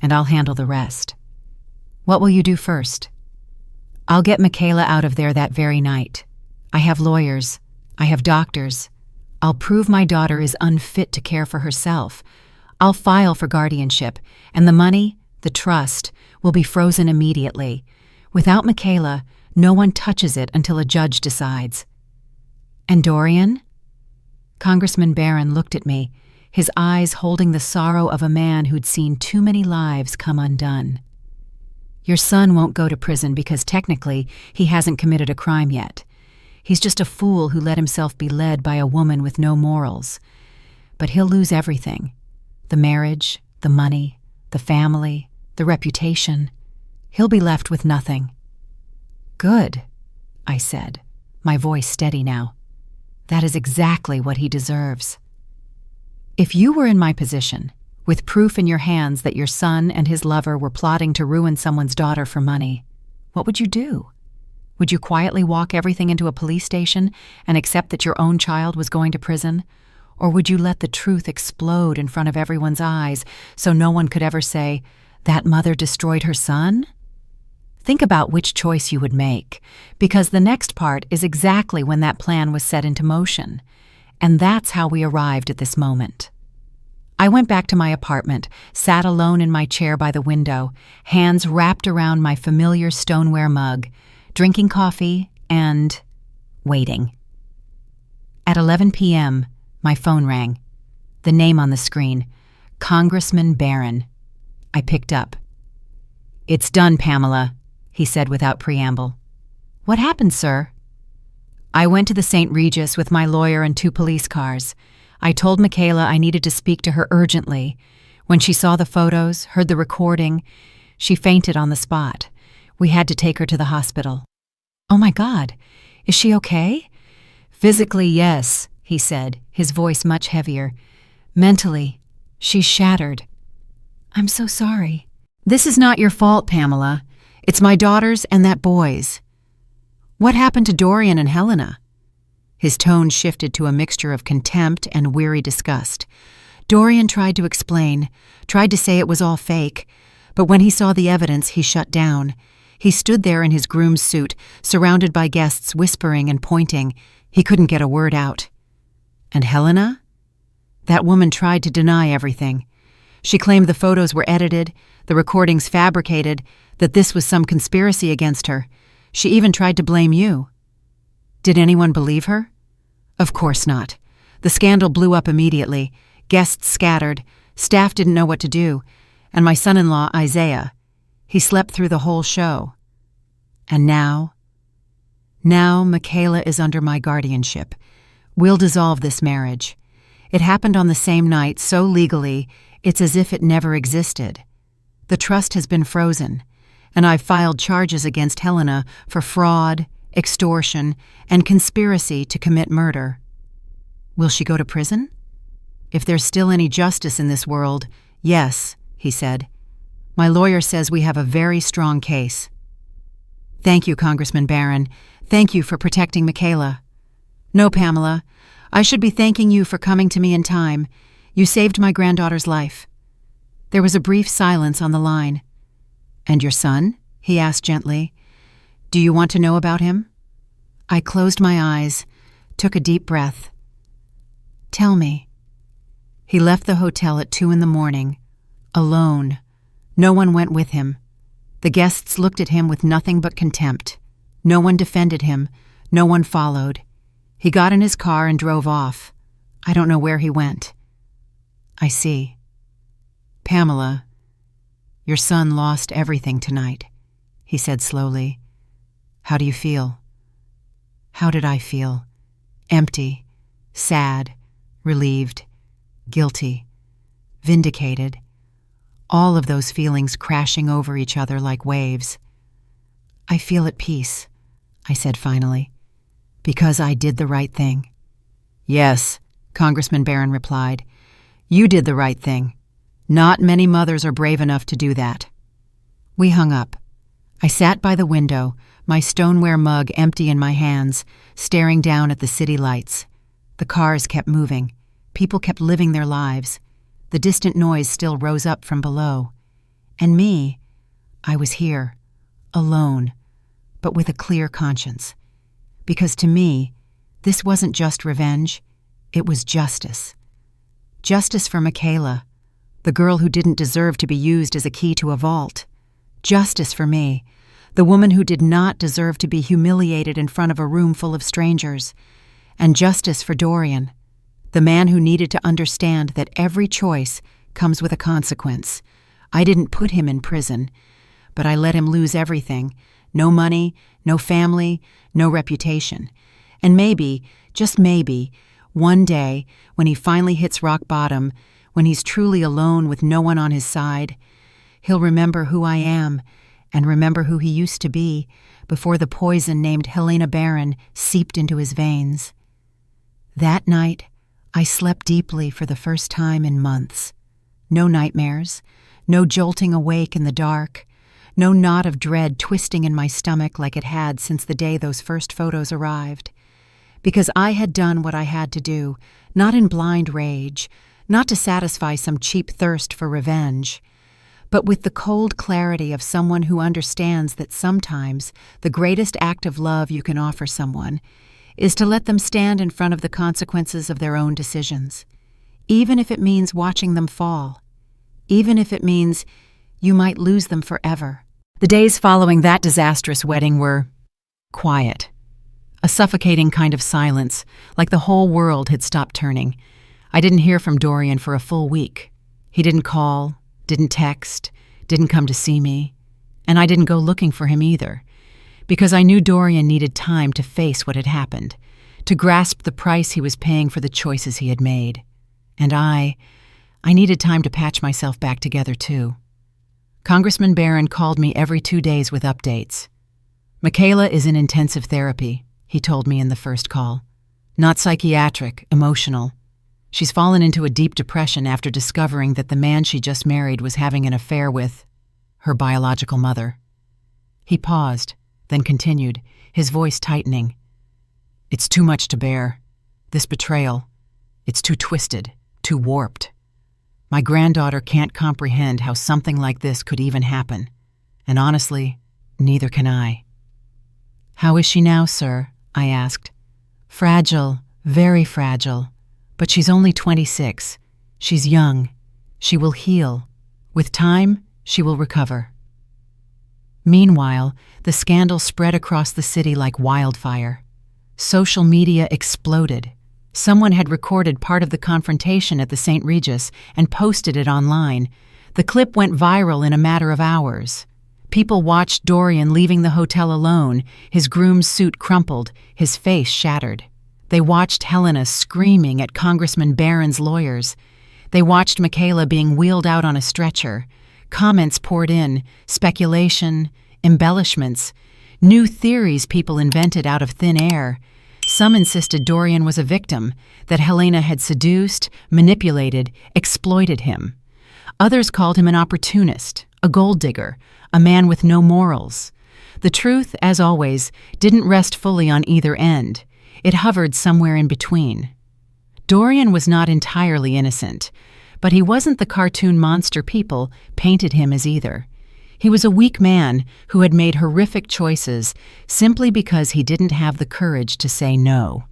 and I'll handle the rest." "What will you do first?" "I'll get Michaela out of there that very night. I have lawyers. I have doctors. I'll prove my daughter is unfit to care for herself. I'll file for guardianship, and the money, the trust, will be frozen immediately. Without Michaela, no one touches it until a judge decides." "And Dorian?" Congressman Barron looked at me, his eyes holding the sorrow of a man who'd seen too many lives come undone. "Your son won't go to prison because technically he hasn't committed a crime yet. He's just a fool who let himself be led by a woman with no morals. But he'll lose everything. The marriage, the money, the family, the reputation. He'll be left with nothing." "Good," I said, my voice steady now. "That is exactly what he deserves." "If you were in my position, with proof in your hands that your son and his lover were plotting to ruin someone's daughter for money, what would you do? Would you quietly walk everything into a police station and accept that your own child was going to prison? Or would you let the truth explode in front of everyone's eyes so no one could ever say, "That mother destroyed her son"? Think about which choice you would make, because the next part is exactly when that plan was set into motion. And that's how we arrived at this moment. I went back to my apartment, sat alone in my chair by the window, hands wrapped around my familiar stoneware mug, drinking coffee and waiting. At 11 p.m., my phone rang. The name on the screen, Congressman Barron. I picked up. "It's done, Pamela," he said without preamble. "What happened, sir?" "I went to the St. Regis with my lawyer and 2 police cars. I told Michaela I needed to speak to her urgently. When she saw the photos, heard the recording, she fainted on the spot. We had to take her to the hospital." "Oh my God, is she okay?" "Physically, yes," he said, his voice much heavier. "Mentally, she's shattered." "I'm so sorry." "This is not your fault, Pamela. It's my daughter's and that boy's." "What happened to Dorian and Helena?" His tone shifted to a mixture of contempt and weary disgust. "Dorian tried to explain, tried to say it was all fake, but when he saw the evidence, he shut down. He stood there in his groom's suit, surrounded by guests whispering and pointing. He couldn't get a word out." "And Helena?" "That woman tried to deny everything. She claimed the photos were edited, the recordings fabricated, that this was some conspiracy against her. She even tried to blame you." "Did anyone believe her?" "Of course not. The scandal blew up immediately. Guests scattered. Staff didn't know what to do. And my son-in-law, Isaiah, he slept through the whole show. And now? Now Michaela is under my guardianship. We'll dissolve this marriage. It happened on the same night, so legally, it's as if it never existed. The trust has been frozen, and I've filed charges against Helena for fraud, extortion, and conspiracy to commit murder." "Will she go to prison?" "If there's still any justice in this world, yes," he said. "My lawyer says we have a very strong case." "Thank you, Congressman Barron. Thank you for protecting Michaela." "No, Pamela. I should be thanking you for coming to me in time. You saved my granddaughter's life." There was a brief silence on the line. "And your son?" he asked gently. "Do you want to know about him?" I closed my eyes, took a deep breath. "Tell me." He left the hotel at 2 a.m, alone. No one went with him. The guests looked at him with nothing but contempt. No one defended him. No one followed. He got in his car and drove off. I don't know where he went. "I see. Pamela, your son lost everything tonight," he said slowly. "How do you feel?" How did I feel? Empty, sad, relieved, guilty, vindicated. All of those feelings crashing over each other like waves. "I feel at peace," I said finally, "because I did the right thing." "Yes," Congressman Barron replied. "You did the right thing. Not many mothers are brave enough to do that." We hung up. I sat by the window, my stoneware mug empty in my hands, staring down at the city lights. The cars kept moving. People kept living their lives. The distant noise still rose up from below. And me, I was here, alone, but with a clear conscience. Because to me, this wasn't just revenge, it was justice. Justice for Michaela, the girl who didn't deserve to be used as a key to a vault. Justice for me, the woman who did not deserve to be humiliated in front of a room full of strangers. And justice for Dorian, the man who needed to understand that every choice comes with a consequence. I didn't put him in prison, but I let him lose everything. No money, no family, no reputation. And maybe, just maybe, one day, when he finally hits rock bottom, when he's truly alone with no one on his side, he'll remember who I am and remember who he used to be before the poison named Helena Barron seeped into his veins. That night, I slept deeply for the first time in months, No nightmares, no jolting awake in the dark, no knot of dread twisting in my stomach like it had since the day those first photos arrived. Because I had done what I had to do, not in blind rage, not to satisfy some cheap thirst for revenge, but with the cold clarity of someone who understands that sometimes the greatest act of love you can offer someone is to let them stand in front of the consequences of their own decisions, even if it means watching them fall, even if it means you might lose them forever. The days following that disastrous wedding were quiet, a suffocating kind of silence, like the whole world had stopped turning. I didn't hear from Dorian for a full week. He didn't call, didn't text, didn't come to see me, and I didn't go looking for him either, because I knew Dorian needed time to face what had happened, to grasp the price he was paying for the choices he had made. And I needed time to patch myself back together too. Congressman Barron called me every 2 days with updates. "Michaela is in intensive therapy," he told me in the first call. "Not psychiatric, emotional. She's fallen into a deep depression after discovering that the man she just married was having an affair with her biological mother." He paused, then continued, his voice tightening. "It's too much to bear. This betrayal. It's too twisted, too warped. My granddaughter can't comprehend how something like this could even happen. And honestly, neither can I." "How is she now, sir?" I asked. "Fragile, very fragile. But she's only 26. She's young. She will heal. With time, she will recover." Meanwhile, the scandal spread across the city like wildfire. Social media exploded. Someone had recorded part of the confrontation at the St. Regis and posted it online. The clip went viral in a matter of hours. People watched Dorian leaving the hotel alone, his groom's suit crumpled, his face shattered. They watched Helena screaming at Congressman Barron's lawyers. They watched Michaela being wheeled out on a stretcher. Comments poured in, speculation, embellishments, new theories people invented out of thin air. Some insisted Dorian was a victim, that Helena had seduced, manipulated, exploited him. Others called him an opportunist, a gold digger, a man with no morals. The truth, as always, didn't rest fully on either end. It hovered somewhere in between. Dorian was not entirely innocent, but he wasn't the cartoon monster people painted him as either. He was a weak man who had made horrific choices simply because he didn't have the courage to say no.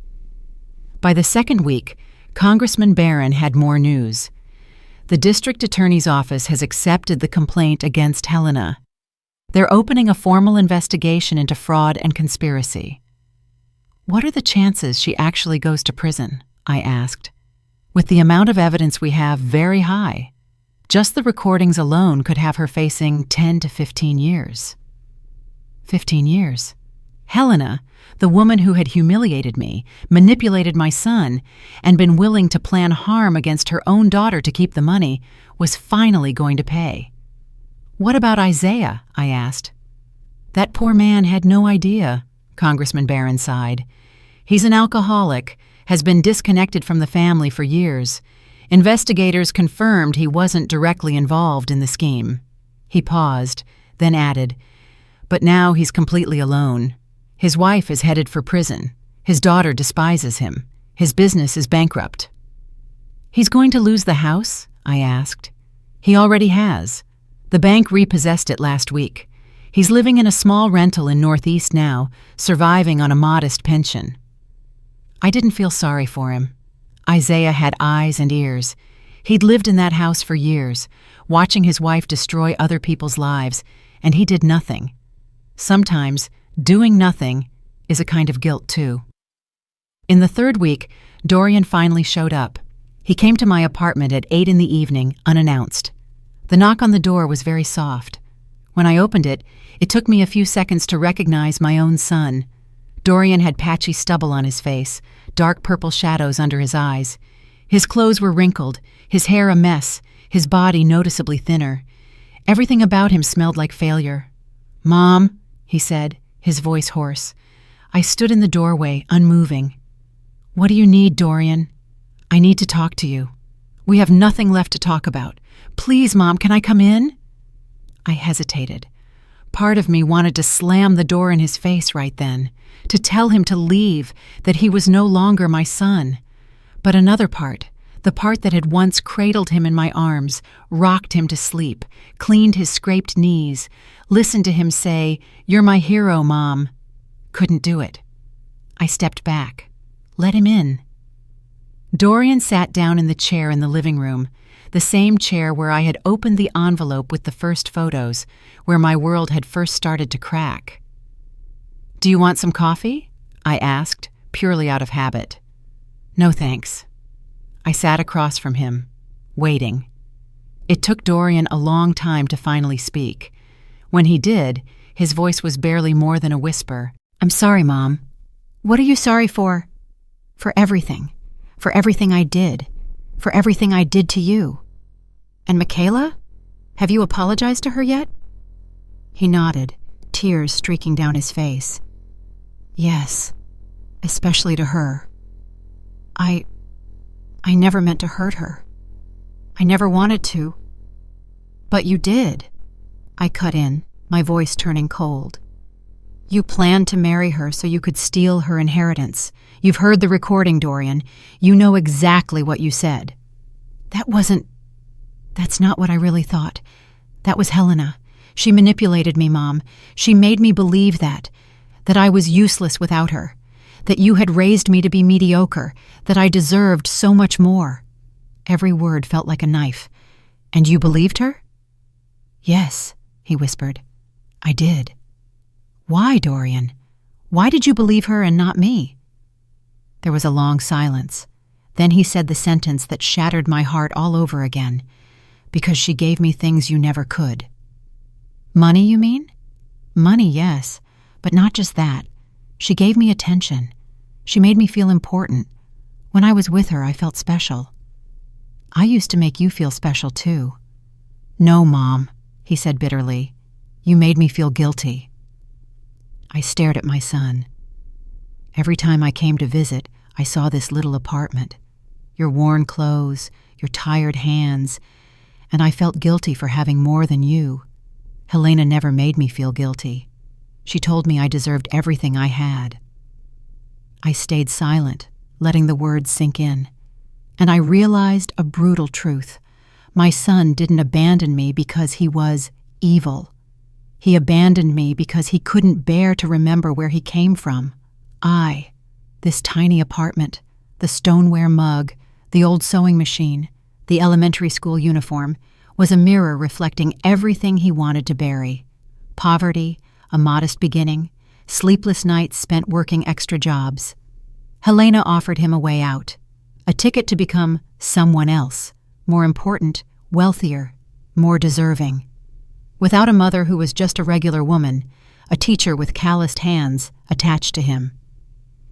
By the second week, Congressman Barron had more news. The district attorney's office has accepted the complaint against Helena. They're opening a formal investigation into fraud and conspiracy. "What are the chances she actually goes to prison?" I asked. "With the amount of evidence we have, very high. Just the recordings alone could have her facing 10 to 15 years. 15 years. Helena, the woman who had humiliated me, manipulated my son, and been willing to plan harm against her own daughter to keep the money, was finally going to pay. What about Isaiah?" I asked. "That poor man had no idea," Congressman Barron sighed. "He's an alcoholic, has been disconnected from the family for years. Investigators confirmed he wasn't directly involved in the scheme." He paused, then added, "But now he's completely alone. His wife is headed for prison. His daughter despises him. His business is bankrupt." "He's going to lose the house?" I asked. "He already has. The bank repossessed it last week. He's living in a small rental in Northeast now, surviving on a modest pension." I didn't feel sorry for him. Isaiah had eyes and ears. He'd lived in that house for years, watching his wife destroy other people's lives, and he did nothing. Sometimes, doing nothing is a kind of guilt, too. In the third week, Dorian finally showed up. He came to my apartment at 8 in the evening, unannounced. The knock on the door was very soft. When I opened it, it took me a few seconds to recognize my own son. Dorian had patchy stubble on his face, dark purple shadows under his eyes. His clothes were wrinkled, his hair a mess, his body noticeably thinner. Everything about him smelled like failure. "Mom," he said, his voice hoarse. I stood in the doorway, unmoving. "What do you need, Dorian?" "I need to talk to you. We have nothing left to talk about. Please, Mom, can I come in?" I hesitated. Part of me wanted to slam the door in his face right then, to tell him to leave, that he was no longer my son. But another part, the part that had once cradled him in my arms, rocked him to sleep, cleaned his scraped knees, listened to him say, "You're my hero, Mom," couldn't do it. I stepped back. Let him in. Dorian sat down in the chair in the living room, the same chair where I had opened the envelope with the first photos, where my world had first started to crack. "Do you want some coffee?" I asked, purely out of habit. "No, thanks." I sat across from him, waiting. It took Dorian a long time to finally speak. When he did, his voice was barely more than a whisper. "I'm sorry, Mom." "What are you sorry for?" "For everything. For everything I did. For everything I did to you." "And Michaela? Have you apologized to her yet?" He nodded, tears streaking down his face. "Yes, especially to her. I never meant to hurt her. I never wanted to." "But you did," I cut in, my voice turning cold. "You planned to marry her so you could steal her inheritance. You've heard the recording, Dorian. You know exactly what you said." That's not what I really thought. That was Helena. She manipulated me, Mom. She made me believe that I was useless without her, that you had raised me to be mediocre, that I deserved so much more. Every word felt like a knife. "And you believed her?" "Yes," he whispered. "I did." "Why, Dorian? Why did you believe her and not me?" There was a long silence. Then he said the sentence that shattered my heart all over again. "Because she gave me things you never could." "Money, you mean?" "Money, yes, but not just that. She gave me attention. She made me feel important. When I was with her, I felt special." "I used to make you feel special, too." "No, Mom," he said bitterly. "You made me feel guilty." I stared at my son. Every time I came to visit, I saw this little apartment. Your worn clothes, your tired hands, and I felt guilty for having more than you. Helena never made me feel guilty. She told me I deserved everything I had. I stayed silent, letting the words sink in. And I realized a brutal truth. My son didn't abandon me because he was evil. He abandoned me because he couldn't bear to remember where he came from. This tiny apartment, the stoneware mug, the old sewing machine, the elementary school uniform, was a mirror reflecting everything he wanted to bury. Poverty, a modest beginning, sleepless nights spent working extra jobs. Helena offered him a way out, a ticket to become someone else, more important, wealthier, more deserving. Without a mother who was just a regular woman, a teacher with calloused hands attached to him.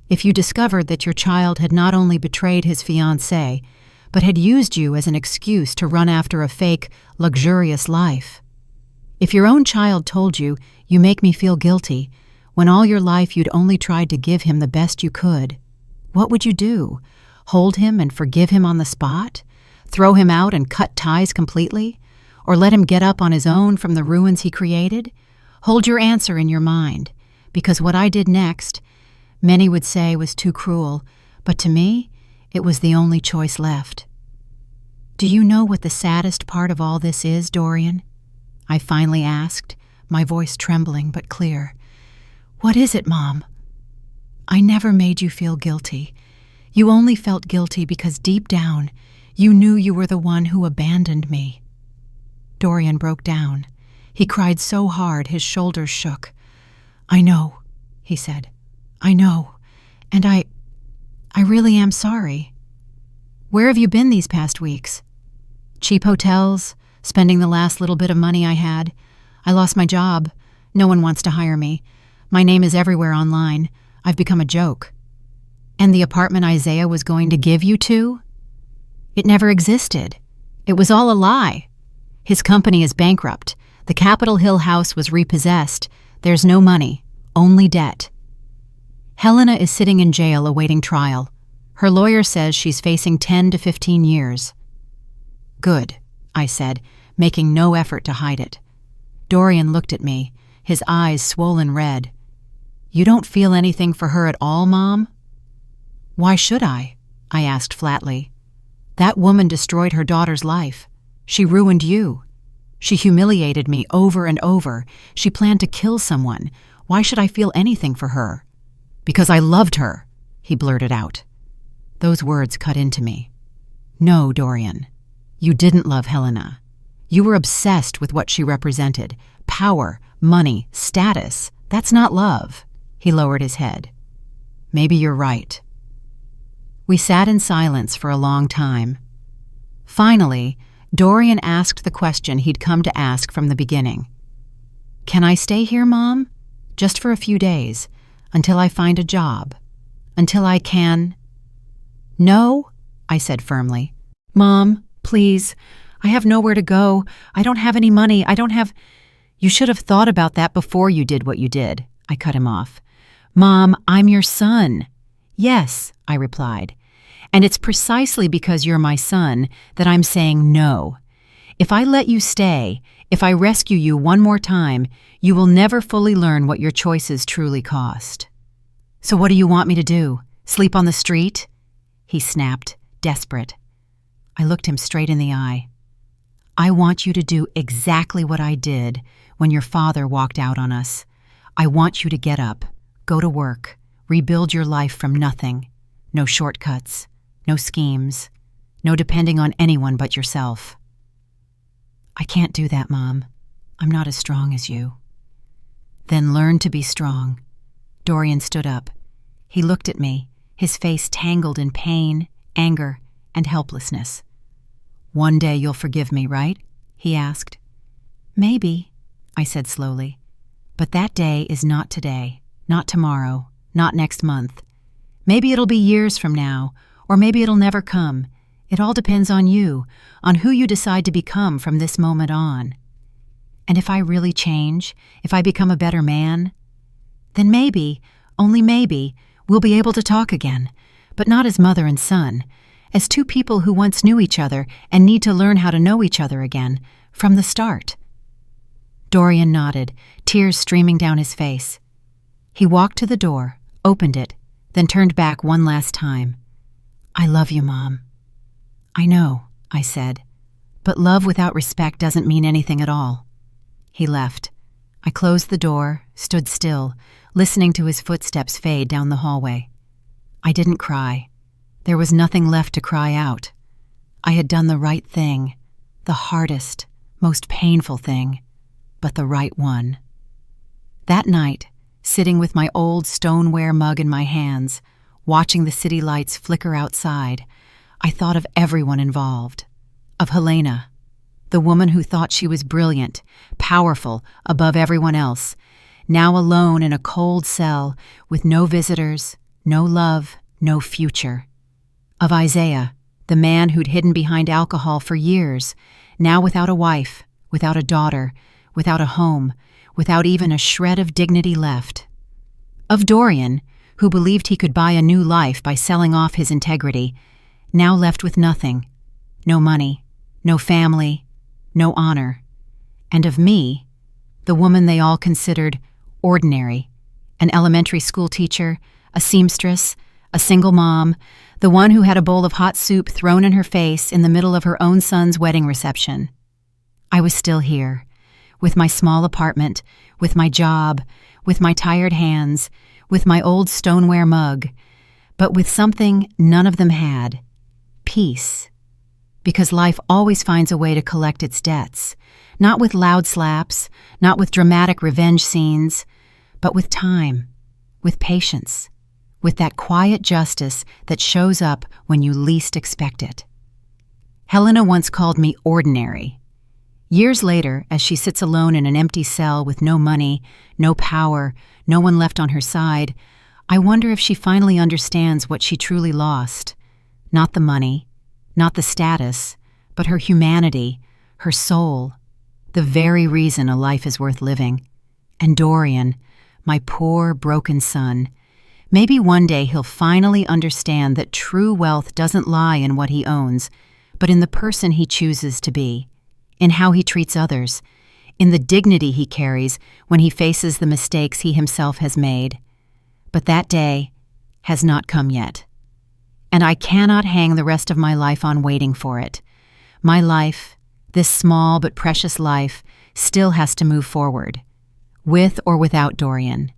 If you discovered that your child had not only betrayed his fiancée, but had used you as an excuse to run after a fake, luxurious life. If your own child told you, "You make me feel guilty," when all your life you'd only tried to give him the best you could, what would you do? Hold him and forgive him on the spot? Throw him out and cut ties completely? Or let him get up on his own from the ruins he created? Hold your answer in your mind, because what I did next, many would say was too cruel, but to me, it was the only choice left. "Do you know what the saddest part of all this is, Dorian?" I finally asked, my voice trembling but clear. "What is it, Mom?" "I never made you feel guilty. You only felt guilty because deep down, you knew you were the one who abandoned me." Dorian broke down. He cried so hard his shoulders shook. "I know," he said. "I know. And I really am sorry." "Where have you been these past weeks?" "Cheap hotels, spending the last little bit of money I had. I lost my job. No one wants to hire me. My name is everywhere online. I've become a joke." "And the apartment Isaiah was going to give you to?" "It never existed. It was all a lie. His company is bankrupt. The Capitol Hill house was repossessed. There's no money, only debt. Helena is sitting in jail awaiting trial. Her lawyer says she's facing 10 to 15 years. Good. I said, making no effort to hide it. Dorian looked at me, his eyes swollen red. You don't feel anything for her at all, Mom? Why should I asked flatly. That woman destroyed her daughter's life. She ruined you. She humiliated me over and over. She planned to kill someone. Why should I feel anything for her? Because I loved her, he blurted out. Those words cut into me. No, Dorian. You didn't love Helena. You were obsessed with what she represented. Power, money, status. That's not love. He lowered his head. Maybe you're right. We sat in silence for a long time. Finally, Dorian asked the question he'd come to ask from the beginning. Can I stay here, Mom? Just for a few days, until I find a job. Until I can... No, I said firmly. Mom, please. I have nowhere to go. I don't have any money. I don't have... You should have thought about that before you did what you did. I cut him off. Mom, I'm your son. Yes, I replied. And it's precisely because you're my son that I'm saying no. If I let you stay, if I rescue you one more time, you will never fully learn what your choices truly cost. So what do you want me to do? Sleep on the street? He snapped, desperate. I looked him straight in the eye. I want you to do exactly what I did when your father walked out on us. I want you to get up, go to work, rebuild your life from nothing. No shortcuts, no schemes, no depending on anyone but yourself. I can't do that, Mom. I'm not as strong as you. Then learn to be strong. Dorian stood up. He looked at me, his face tangled in pain, anger, and helplessness. One day you'll forgive me, right? He asked. Maybe, I said slowly. But that day is not today, not tomorrow, not next month. Maybe it'll be years from now, or maybe it'll never come. It all depends on you, on who you decide to become from this moment on. And if I really change, if I become a better man, then maybe, only maybe, we'll be able to talk again, but not as mother and son, as two people who once knew each other and need to learn how to know each other again, from the start. Dorian nodded, tears streaming down his face. He walked to the door, opened it, then turned back one last time. I love you, Mom. I know, I said, but love without respect doesn't mean anything at all. He left. I closed the door, stood still, listening to his footsteps fade down the hallway. I didn't cry. There was nothing left to cry out. I had done the right thing, the hardest, most painful thing, but the right one. That night, sitting with my old stoneware mug in my hands, watching the city lights flicker outside, I thought of everyone involved. Of Helena, the woman who thought she was brilliant, powerful, above everyone else, now alone in a cold cell with no visitors, no love, no future. Of Isaiah, the man who'd hidden behind alcohol for years, now without a wife, without a daughter, without a home, without even a shred of dignity left. Of Dorian, who believed he could buy a new life by selling off his integrity, now left with nothing, no money, no family, no honor. And of me, the woman they all considered ordinary, an elementary school teacher, a seamstress, a single mom, the one who had a bowl of hot soup thrown in her face in the middle of her own son's wedding reception. I was still here, with my small apartment, with my job, with my tired hands, with my old stoneware mug, but with something none of them had: peace. Because life always finds a way to collect its debts, not with loud slaps, not with dramatic revenge scenes, but with time, with patience, with that quiet justice that shows up when you least expect it. Helena once called me ordinary. Years later, as she sits alone in an empty cell with no money, no power, no one left on her side, I wonder if she finally understands what she truly lost. Not the money, not the status, but her humanity, her soul, the very reason a life is worth living. And Dorian, my poor, broken son, maybe one day he'll finally understand that true wealth doesn't lie in what he owns, but in the person he chooses to be. in how he treats others, in the dignity he carries when he faces the mistakes he himself has made. But that day has not come yet. And I cannot hang the rest of my life on waiting for it. My life, this small but precious life, still has to move forward, with or without Dorian.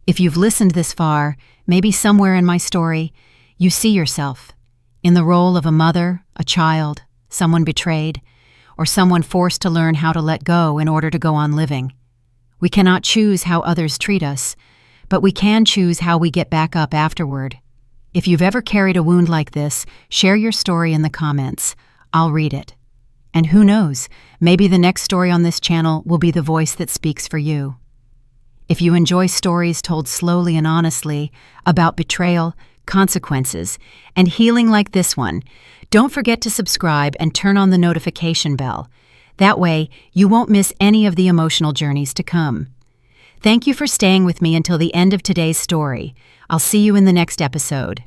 If you've listened this far, maybe somewhere in my story, you see yourself in the role of a mother, a child, someone betrayed, or someone forced to learn how to let go in order to go on living. We cannot choose how others treat us, but we can choose how we get back up afterward. If you've ever carried a wound like this, share your story in the comments. I'll read it. And who knows, maybe the next story on this channel will be the voice that speaks for you. If you enjoy stories told slowly and honestly about betrayal, consequences, and healing like this one, don't forget to subscribe and turn on the notification bell. That way, you won't miss any of the emotional journeys to come. Thank you for staying with me until the end of today's story. I'll see you in the next episode.